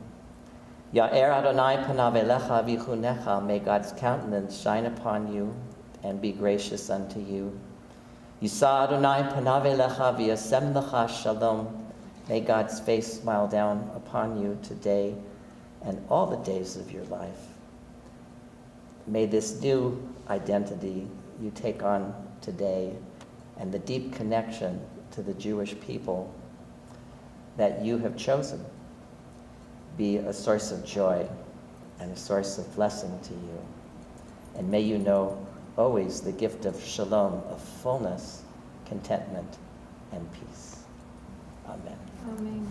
Ya'er Adonai panav elecha v'chunecha. May God's countenance shine upon you and be gracious unto you. Yisa Adonai panav elecha v'yasem lecha shalom. May God's face smile down upon you today and all the days of your life. May this new identity you take on today and the deep connection to the Jewish people that you have chosen be a source of joy and a source of blessing to you. And may you know always the gift of shalom, of fullness, contentment, and peace. Amen. Amen.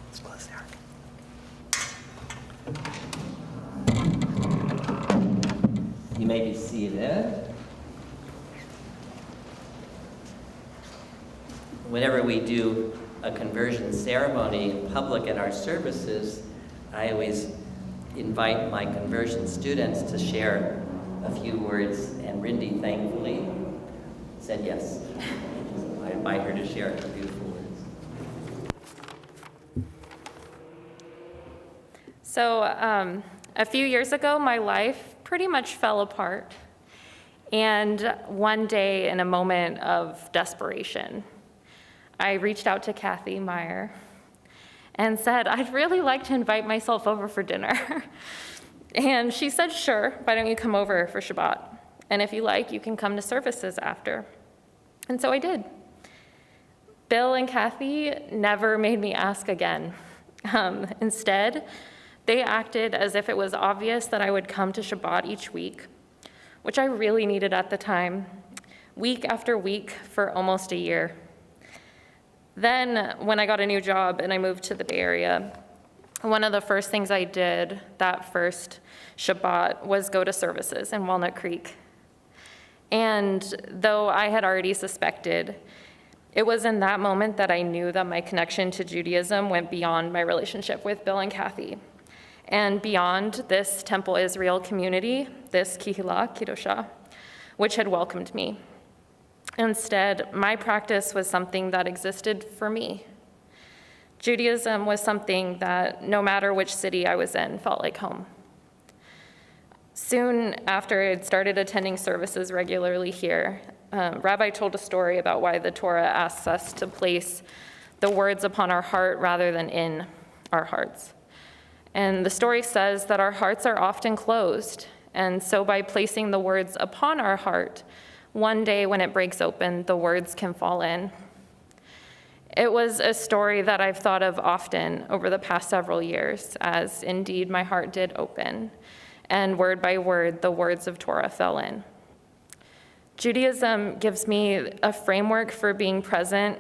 Let's close the ark. You may be seated. Whenever we do a conversion ceremony in public at our services, I always invite my conversion students to share a few words, and Rindy thankfully said yes. I invite her to share a beautiful words. So a few years ago, my life pretty much fell apart. And one day, in a moment of desperation, I reached out to Kathy Meyer and said, I'd really like to invite myself over for dinner. And she said, sure, why don't you come over for Shabbat? And if you like, you can come to services after. And so I did. Bill and Kathy never made me ask again. Instead, they acted as if it was obvious that I would come to Shabbat each week, which I really needed at the time, week after week for almost a year. Then, when I got a new job and I moved to the Bay Area, one of the first things I did that first Shabbat was go to services in Walnut Creek. And though I had already suspected, it was in that moment that I knew that my connection to Judaism went beyond my relationship with Bill and Kathy, and beyond this Temple Israel community, this Kihila Kidosha, which had welcomed me. Instead, my practice was something that existed for me. Judaism was something that, no matter which city I was in, felt like home. Soon after I had started attending services regularly here, Rabbi told a story about why the Torah asks us to place the words upon our heart rather than in our hearts. And the story says that our hearts are often closed, and so by placing the words upon our heart, one day when it breaks open, the words can fall in. It was a story that I've thought of often over the past several years, as indeed my heart did open, and word by word, the words of Torah fell in. Judaism gives me a framework for being present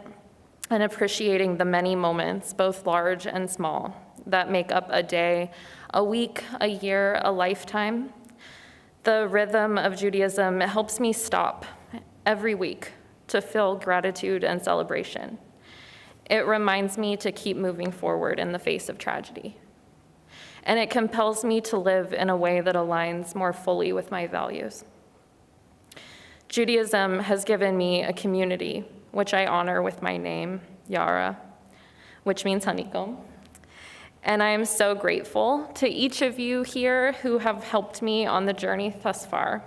and appreciating the many moments, both large and small, that make up a day, a week, a year, a lifetime. The rhythm of Judaism helps me stop every week to feel gratitude and celebration. It reminds me to keep moving forward in the face of tragedy. And it compels me to live in a way that aligns more fully with my values. Judaism has given me a community, which I honor with my name, Yara, which means honeycomb. And I am so grateful to each of you here who have helped me on the journey thus far.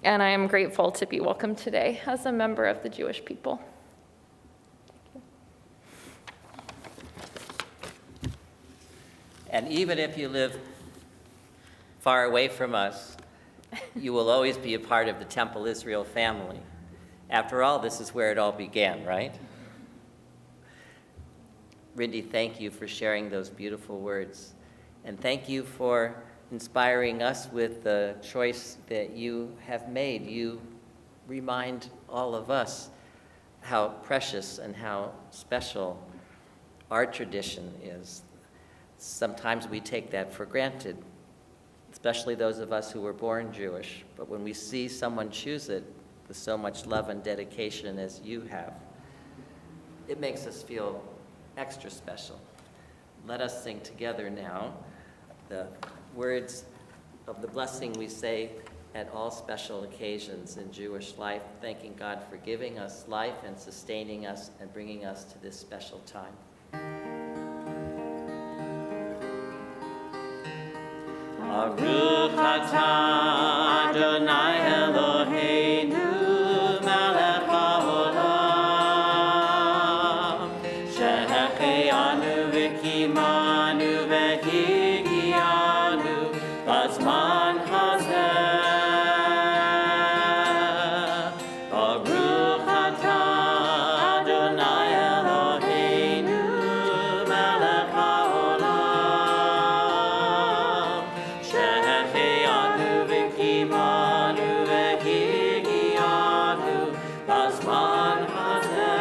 And I am grateful to be welcomed today as a member of the Jewish people. And even if you live far away from us, you will always be a part of the Temple Israel family. After all, this is where it all began, right? Rindy, thank you for sharing those beautiful words. And thank you for inspiring us with the choice that you have made. You remind all of us how precious and how special our tradition is. Sometimes we take that for granted, especially those of us who were born Jewish. But when we see someone choose it with so much love and dedication as you have, it makes us feel extra special. Let us sing together now the words of the blessing we say at all special occasions in Jewish life, thanking God for giving us life and sustaining us and bringing us to this special time. Baruch atah Adonai Eloheinu melech haolam shehechianu v'kimanu v'higianu b'zman hazeh. Baruch atah Adonai Eloheinu melech haolam shehechianu v'kimanu v'higianu b'zman hazeh.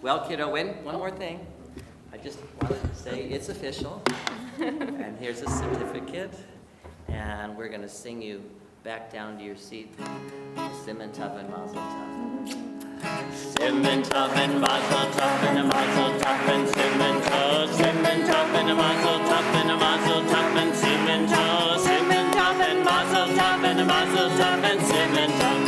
Well, kiddo, one more thing. I just wanted to say it's official. And here's a certificate. And we're going to sing you back down to your seat. Siman Tov and Mazel Tov. Siman Tov and Mazel Tov and Mazel Tov and Siman Tov. Siman Tov and Mazel Tov and Mazel Tov and Siman Tov. Siman Tov and Mazel Tov and Mazel Tov and Siman Tov.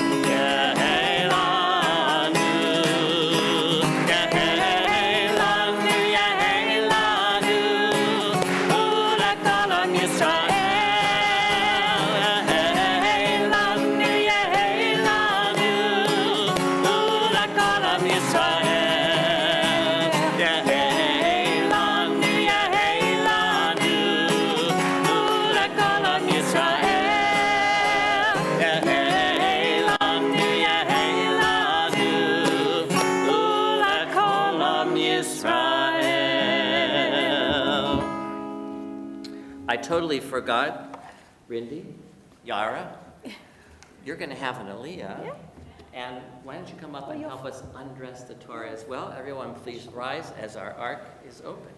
I totally forgot, Rindy, Yara, you're going to have an aliyah. Yeah. And why don't you come up and help us undress the Torah as well? Everyone please rise as our ark is open.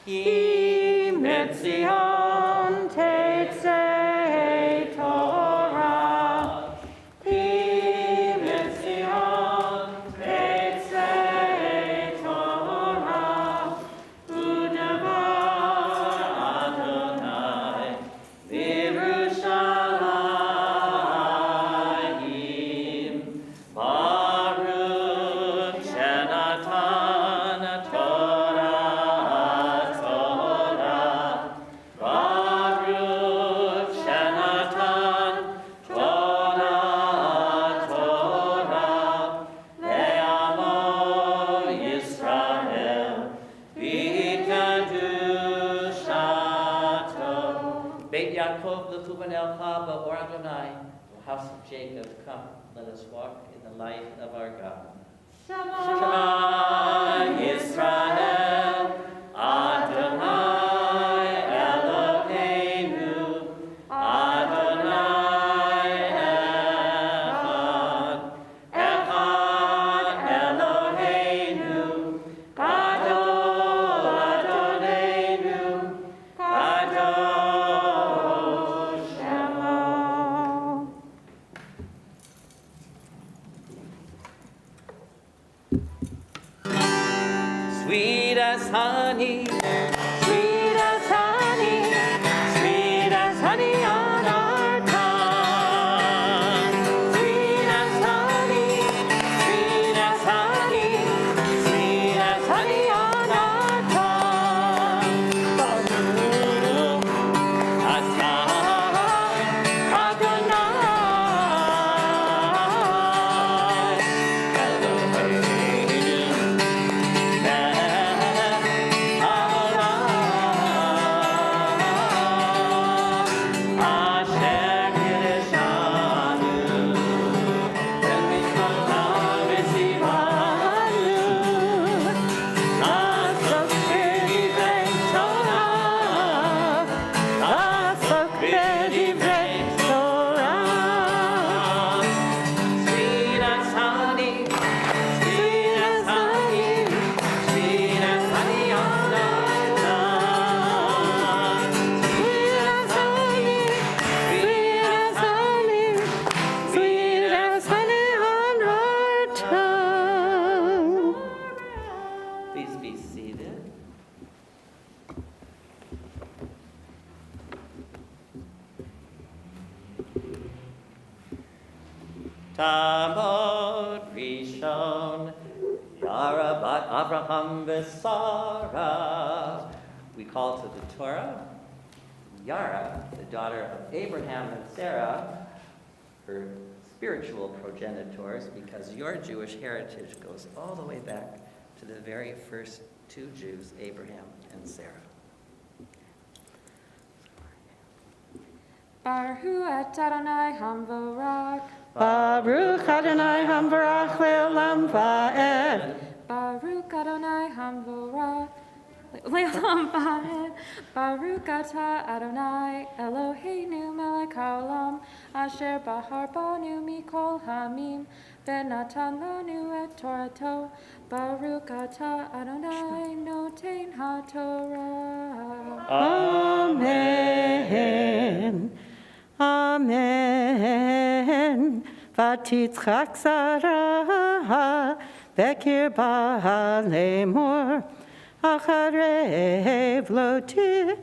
Ki Metzion Teitzei Torah. Ki Metzion Teitzei Torah. U'davar Adonai v'Yerushalayim. Yaakov l'chuban elcha ba'or Adonai, O house of Jacob, come, let us walk in the light of our God. Shema Yisrael, Adonai Eloheinu, Adonai Echad, Echad Eloheinu, Gadol Adonenu, Kadosh Shemo. Sweet as honey, sweet as honey, sweet as honey on our tongue. Sweet as honey, sweet as honey, sweet as honey on our tongue. Baruch atah Adonai Eloheinu. Sweet as honey, sweet as honey, sweet as honey on our tongue. Sweet as honey, sweet as honey, sweet as honey on our tongue. Please be seated. Tamod Rishon, Yara bat Abraham v'Sarah. We call to the Torah Yara, the daughter of Abraham and Sarah, her spiritual progenitors, because your Jewish heritage goes all the way back to the very first two Jews, Abraham and Sarah. Baruch et Adonai Hamvarak. Baruch Adonai Hamvarach Le'olam Va'ed. Baruch Adonai Hamvarak. Le'olam Va'ed. Baruch atah Adonai Eloheinu melech haolam asher bahar banu mikol hamim v'natan lanu et Torato. Baruch atah Adonai noten haTorah. Amen. Amen. Vatitzchak Sarah v'kirba lemor acharev loti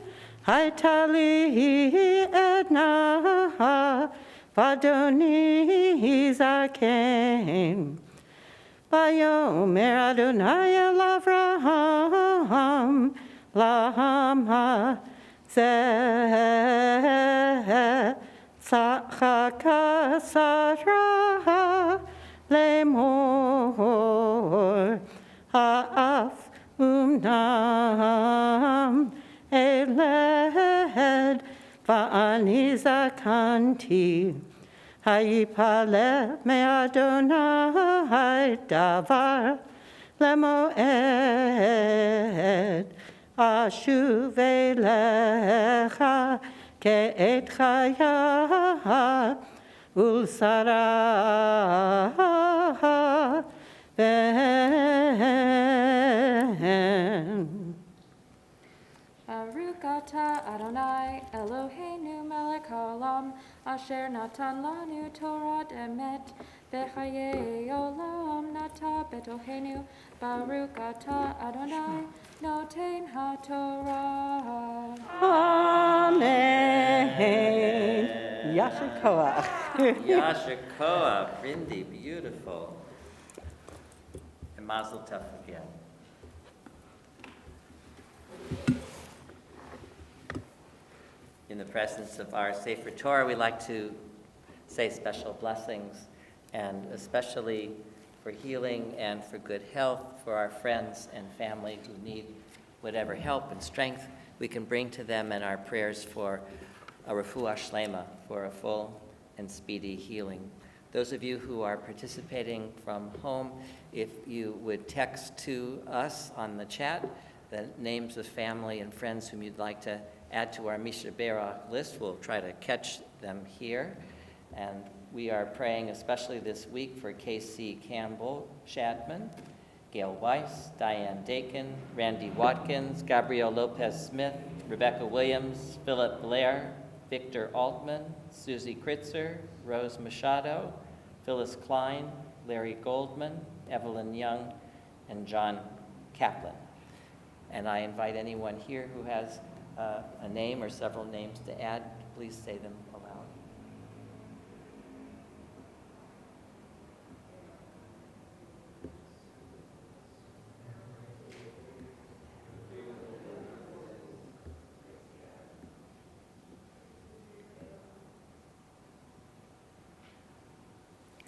haytali edna v'adoni zaken. Vayomer Adonai el Avraham lama zeh tzachaka Sarah lemor ha'af umnam eled va'ani zakanti hayipaleh me'Adonai davar lemoed ashuv elecha ke'et chaya ulsara ben. Baruch atah Adonai Eloheinu melech haolam asher natan lanu Torah emet v'chayei olam nata betohenu. Baruch atah Adonai noten haTorah. Amen. Yasher koach. Yasher Koach, Brindy, beautiful. And Mazel Tov again. In the presence of our Sefer Torah, we like to say special blessings, and especially for healing and for good health for our friends and family who need whatever help and strength we can bring to them, and our prayers for a refuah shlema, for a full and speedy healing. Those of you who are participating from home, if you would text to us on the chat the names of family and friends whom you'd like to add to our Misha Berach list, we'll try to catch them here. And we are praying especially this week for Casey Campbell Shadman, Gail Weiss, Diane Dakin, Randy Watkins, Gabrielle Lopez-Smith, Rebecca Williams, Philip Blair, Victor Altman, Susie Kritzer, Rose Machado, Phyllis Klein, Larry Goldman, Evelyn Young, and John Kaplan. And I invite anyone here who has a name or several names to add, please say them aloud.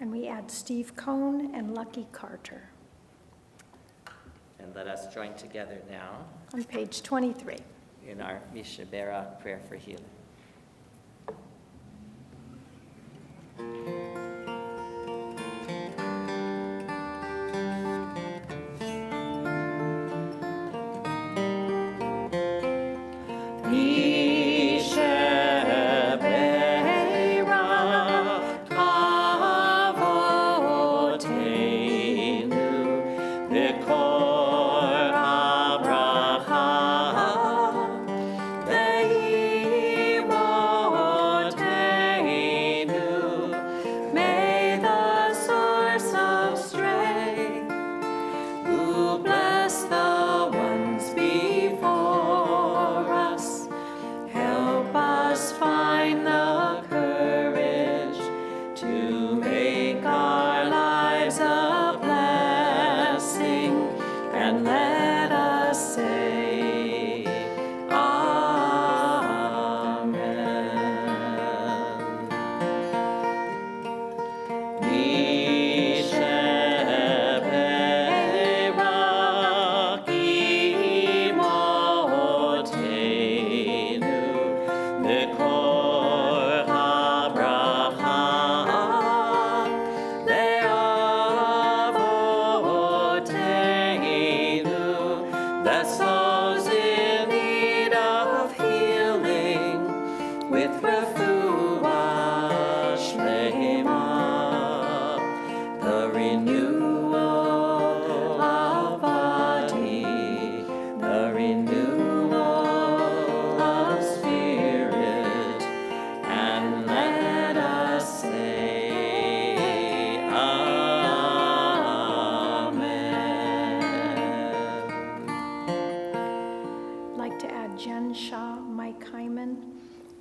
And we add Steve Cohn and Lucky Carter And let us join together now on page 23. in our Misha Berach prayer for healing.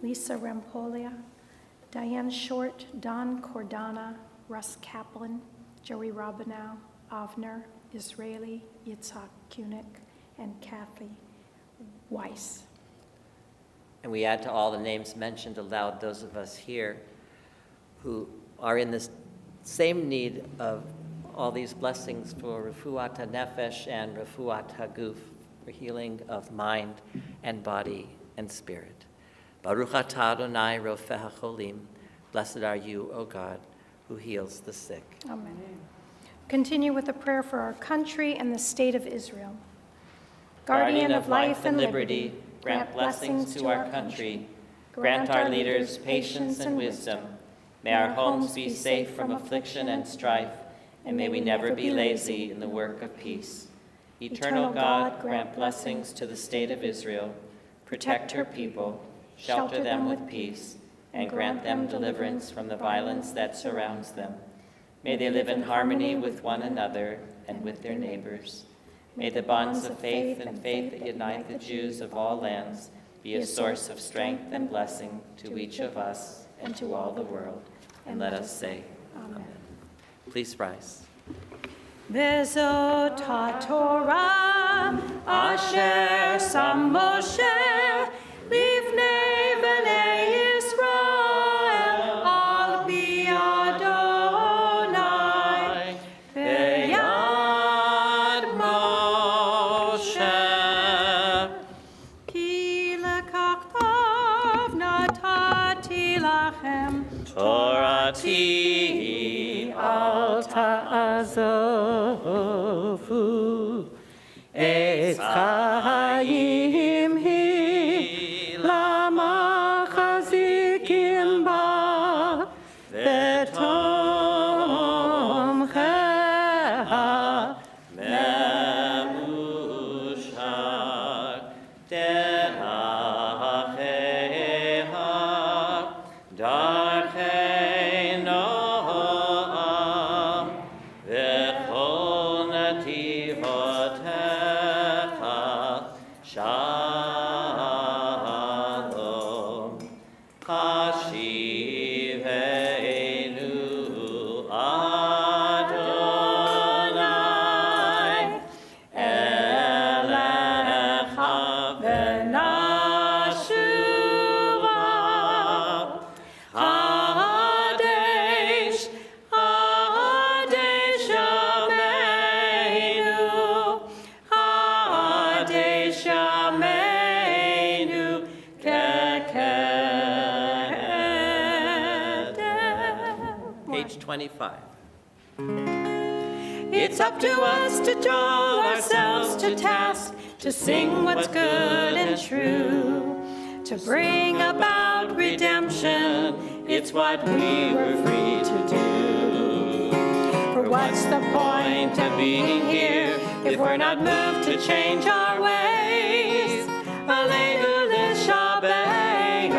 Lisa Rampolia, Diane Short, Don Cordana, Russ Kaplan, Joey Robinow, Avner, Israeli, Yitzhak Kunik, and Kathy Weiss. And we add to all the names mentioned aloud those of us here who are in this same need of all these blessings for Refuat HaNefesh and Refuat HaGuf, for healing of mind and body and spirit. Baruch atah Adonai Rofeh HaCholim, blessed are you, O God, who heals the sick. Amen. Continue with a prayer for our country and the state of Israel. Guardian of life and liberty, grant blessings to our country. Grant our leaders patience and wisdom. May our homes be safe from affliction and strife, and may we never be lazy in the work of peace. Eternal God, grant blessings to the state of Israel. Protect her people, shelter them with peace, and grant them deliverance from the violence that surrounds them. May they live in harmony with one another and with their neighbors. May the bonds of faith and faith that unite the Jews of all lands be a source of strength and blessing to each of us and to all the world. And let us say, Amen. Please rise. Vezot HaTorah asher sam Moshe lifnei bnei Yisrael al pi Adonai beyad Moshe ki lekach tav natan Torati Al ta'azofu et chaim hi lama chazikim ba vetom cheha Me'ushar Denacheha Darchei Noam V'chol Nativotecha Shalom Hashivenu Adonai Elecha v'nashuva Hadesh Hadesh Yameinu Hadesh Yameinu Kekedem. Page 25. It's up to us to draw ourselves to task, to sing what's good and true, to bring about redemption. It's what we were free to do. For what's the point of being here if we're not moved to change our ways? Aleinu l'shabeach.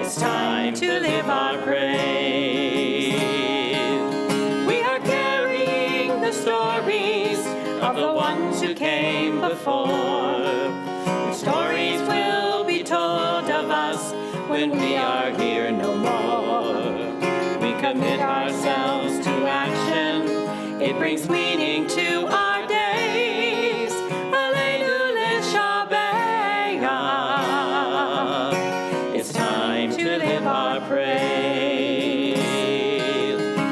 It's time to live our praise. We are carrying the stories of the ones who came before. The stories will be told of us when we are here no more. We commit ourselves to action. It brings meaning to our days. Aleinu l'shabeach. It's time to live our praise.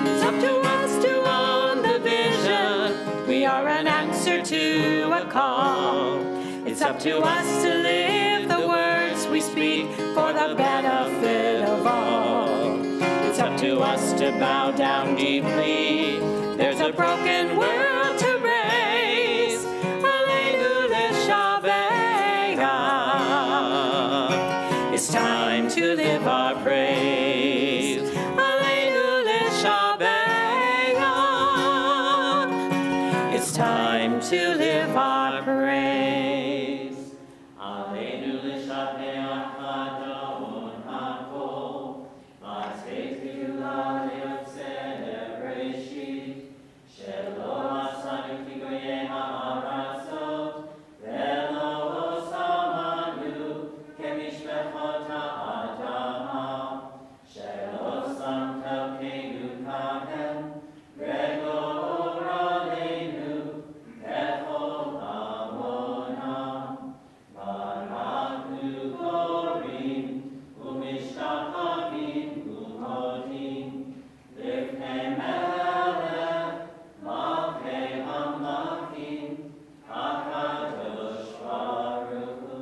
It's up to us to own the vision. We are an answer to a call. It's up to us to live the words we speak for the benefit of all. It's up to us to bow down deeply. There's a broken world to raise. Aleinu l'shabeach. It's time to live our praise. Aleinu l'shabeach. It's time to live our praise. Aleinu l'shabeach Adon hakol. V'atei tefillah le'yotzeh bereshit. Shelo asanu ki goyei ha'aratzot. Ve'lo osamanu kemishpechot ha'adama. Shelo samta penu kahem. Regor aleinu echol amonam. Baraknu korim umishtachavim umodim. Lifnei melech malkei hamlakim. HaKadosh Baruch Hu.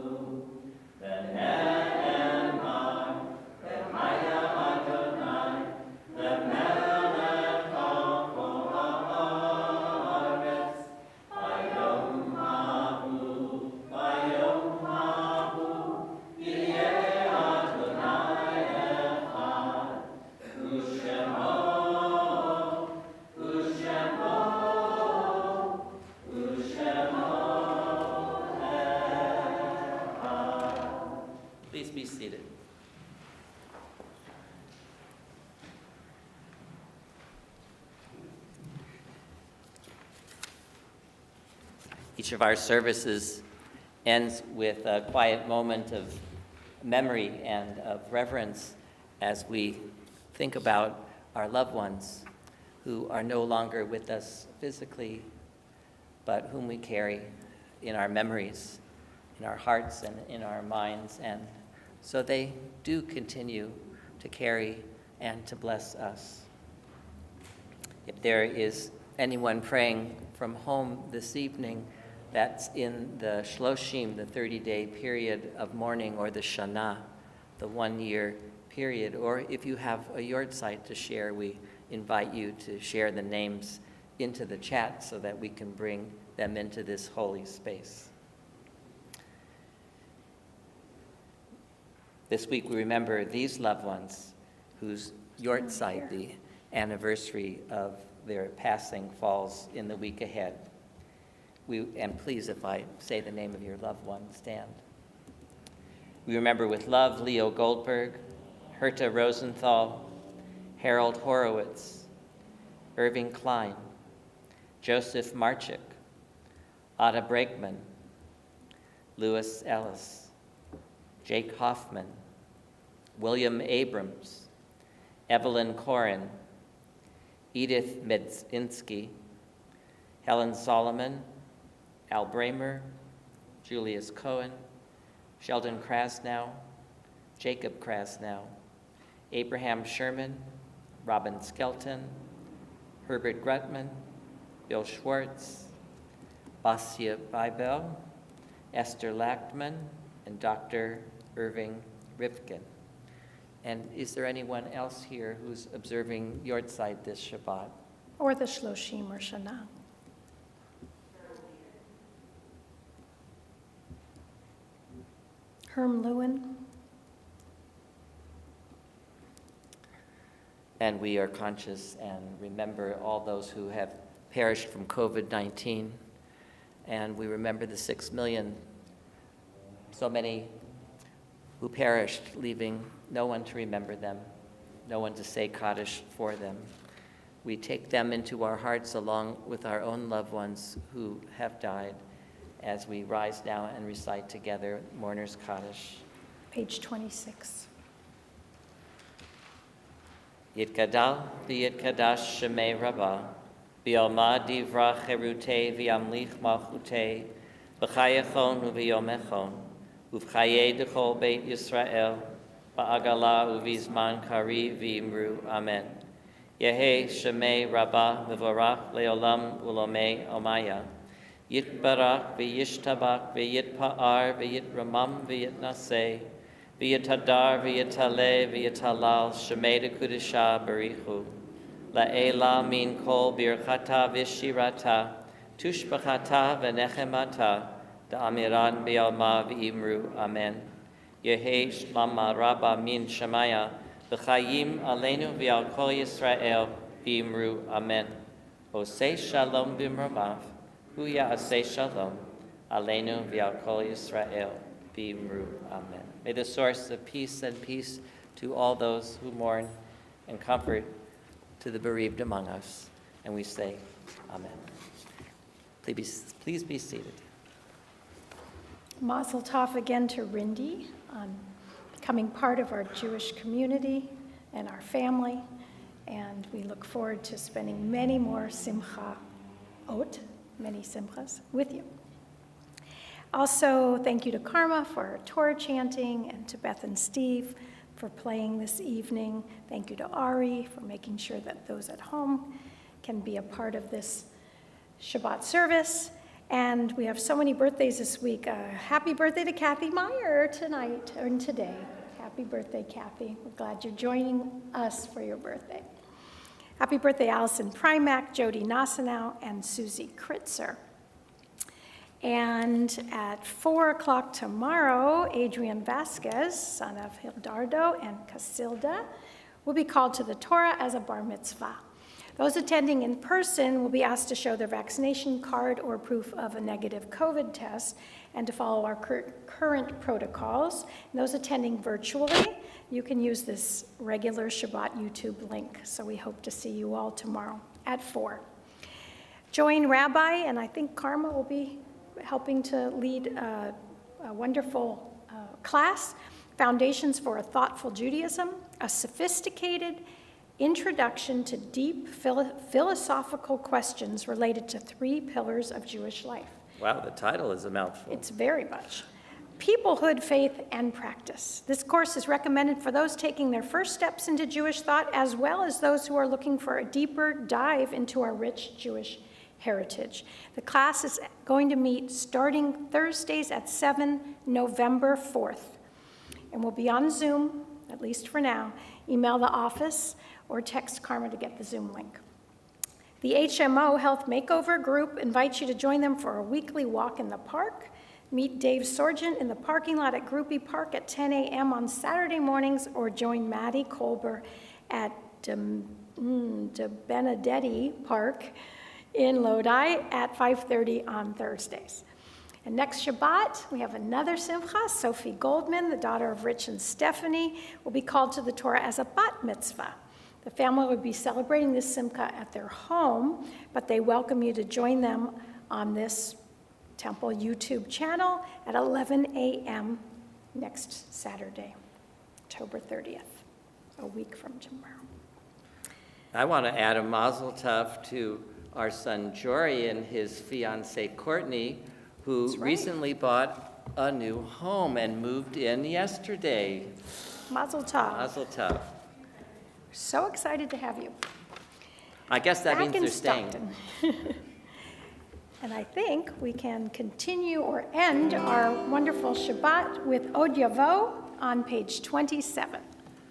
V'ne'emar V'haya Adonai Lemelech al kol haaretz. Bayom hahu Yeh Adonai echad. U'shemo Please be seated. Each of our services ends with a quiet moment of memory and of reverence as we think about our loved ones who are no longer with us physically, but whom we carry in our memories, in our hearts and in our minds. And so they do continue to carry and to bless us. If there is anyone praying from home this evening that's in the Shloshim, the 30-day period of mourning, or the Shana, the 1-year period. Or if you have a yard site to share, we invite you to share the names into the chat so that we can bring them into this holy space. This week we remember these loved ones whose yard site, the anniversary of their passing, falls in the week ahead. And please, if I say the name of your loved one, stand. We remember with love Leo Goldberg, Herta Rosenthal, Harold Horowitz, Irving Klein, Joseph Marchik, Ada Brakeman, Lewis Ellis, Jake Hoffman, William Abrams, Evelyn Corin, Edith Medzinski, Helen Solomon, Al Bramer, Julius Cohen, Sheldon Krasnow, Jacob Krasnow, Abraham Sherman, Robin Skelton, Herbert Grutman, Bill Schwartz, Basia Bibel, Esther Lackman, and Dr. Irving Rifkin. And is there anyone else here who's observing Yortzeit this Shabbat? Or the Shloshim or Shana. Herm Lewin. And we are conscious and remember all those who have perished from COVID-19. And we remember the 6 million, so many who perished, leaving no one to remember them, no one to say Kaddish for them. We take them into our hearts along with our own loved ones who have died as we rise now and recite together Mourner's Kaddish. Page 26. Yitgadal v'yitkadash shemei Rabbah, v'yalma divra cherutei v'yamlich malchutei, v'chayachon u'v'yomechon, uv'chayei d'chol beit Yisrael, ba'agala uv'izman kari v'imru amen. Yehe shemei Rabbah v'vorach leolam ulomei omaya, yitbarach v'yishtabach v'yitpa'ar v'yitramam v'yitnaseh, v'yitadar v'yitaleh v'yitalal shemei dekudisha barichu, la'ela min kol birchata v'shirata, tushbachata v'nechemata, da'amiran b'yalma v'imru amen. Yehe shlama rabba min shemaya, v'chayim aleinu v'al kol Yisrael v'imru amen. Osei shalom b'mramav, hu ya'aseh shalom, aleinu v'al kol Yisrael v'imru amen. May the source of peace send peace to all those who mourn and comfort to the bereaved among us. And we say, amen. Please be seated. Mazel tov again to Rindy on becoming part of our Jewish community and our family. And we look forward to spending many more many simchas with you. Also, thank you to Karma for her Torah chanting and to Beth and Steve for playing this evening. Thank you to Ari for making sure that those at home can be a part of this Shabbat service. And we have so many birthdays this week. Happy birthday to Kathy Meyer tonight and today. Happy birthday, Kathy. We're glad you're joining us for your birthday. Happy birthday, Allison Primack, Jody Nassanow, and Susie Kritzer. And at 4 o'clock tomorrow, Adrian Vasquez, son of Hildardo and Casilda, will be called to the Torah as a bar mitzvah. Those attending in person will be asked to show their vaccination card or proof of a negative COVID test and to follow our current protocols. And those attending virtually, you can use this regular Shabbat YouTube link. So we hope to see you all tomorrow at 4. Join Rabbi, and I think Karma will be helping to lead a wonderful class, Foundations for a Thoughtful Judaism, a sophisticated introduction to deep philosophical questions related to 3 pillars of Jewish life. Wow, the title is a mouthful. It's very much. Peoplehood, faith, and practice. This course is recommended for those taking their first steps into Jewish thought, as well as those who are looking for a deeper dive into our rich Jewish heritage. The class is going to meet starting Thursdays at 7, November 4th. And we'll be on Zoom, at least for now. Email the office or text Karma to get the Zoom link. The HMO Health Makeover Group invites you to join them for a weekly walk in the park. Meet Dave Sorgent in the parking lot at Groupie Park at 10 a.m. on Saturday mornings, or join Maddie Kolber at De Benedetti Park in Lodi at 5:30 on Thursdays. And next Shabbat, we have another simcha. Sophie Goldman, the daughter of Rich and Stephanie, will be called to the Torah as a bat mitzvah. The family will be celebrating this simcha at their home, but they welcome you to join them on this Temple YouTube channel at 11 a.m. next Saturday, October 30th, a week from tomorrow. I want to add a mazel tov to our son Jory and his fiancee Courtney, who That's right. recently bought a new home and moved in yesterday. Mazel tov. Mazel tov. So excited to have you. I guess that Back means in they're staying. Stockton. And I think we can continue or end our wonderful Shabbat with Od Yavo on page 27.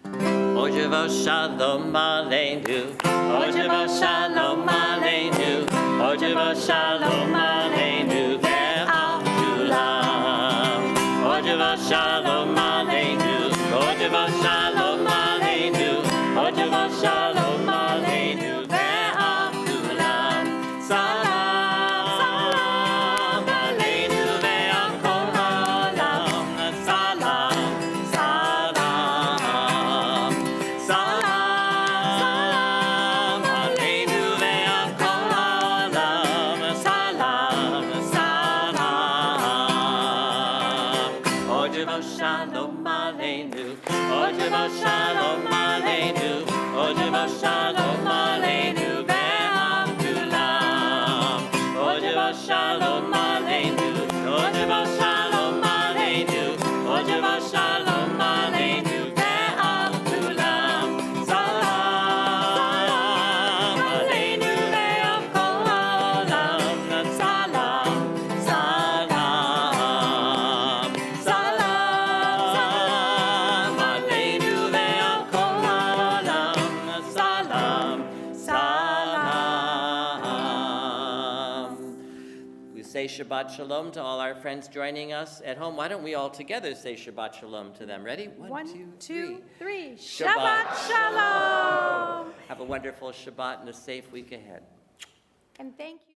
Od Yavo Shalom Aleinu, Od Yavo Shalom Aleinu, Od Yavo Shalom Aleinu ve'al kulam. Od Yavo Shalom Aleinu, Od Yavo Shalom Aleinu, Od Yavo Shalom Aleinu ve'al kulam. Salam Aleinu ve'al kol ha'olam. Salam, salam, salam Aleinu ve'al kol ha'olam. Salam, salam. Od Yavo Shalom Aleinu, Od Yavo Shalom Aleinu, Od Yavo Shalom Aleinu ve'al kulam. Od Yavo Shalom Aleinu, Od Yavo Shalom Aleinu, Od Yavo Shalom Aleinu ve'al kulam. Salam Aleinu ve'al kol ha'olam. Salam, salam, salam Aleinu ve'al kol ha'olam. Salam, salam. We say Shabbat Shalom to all our friends joining us at home. Why don't we all together say Shabbat Shalom to them? Ready? One, two, three. Shabbat Shabbat Shalom. Have a wonderful Shabbat and a safe week ahead. And thank you.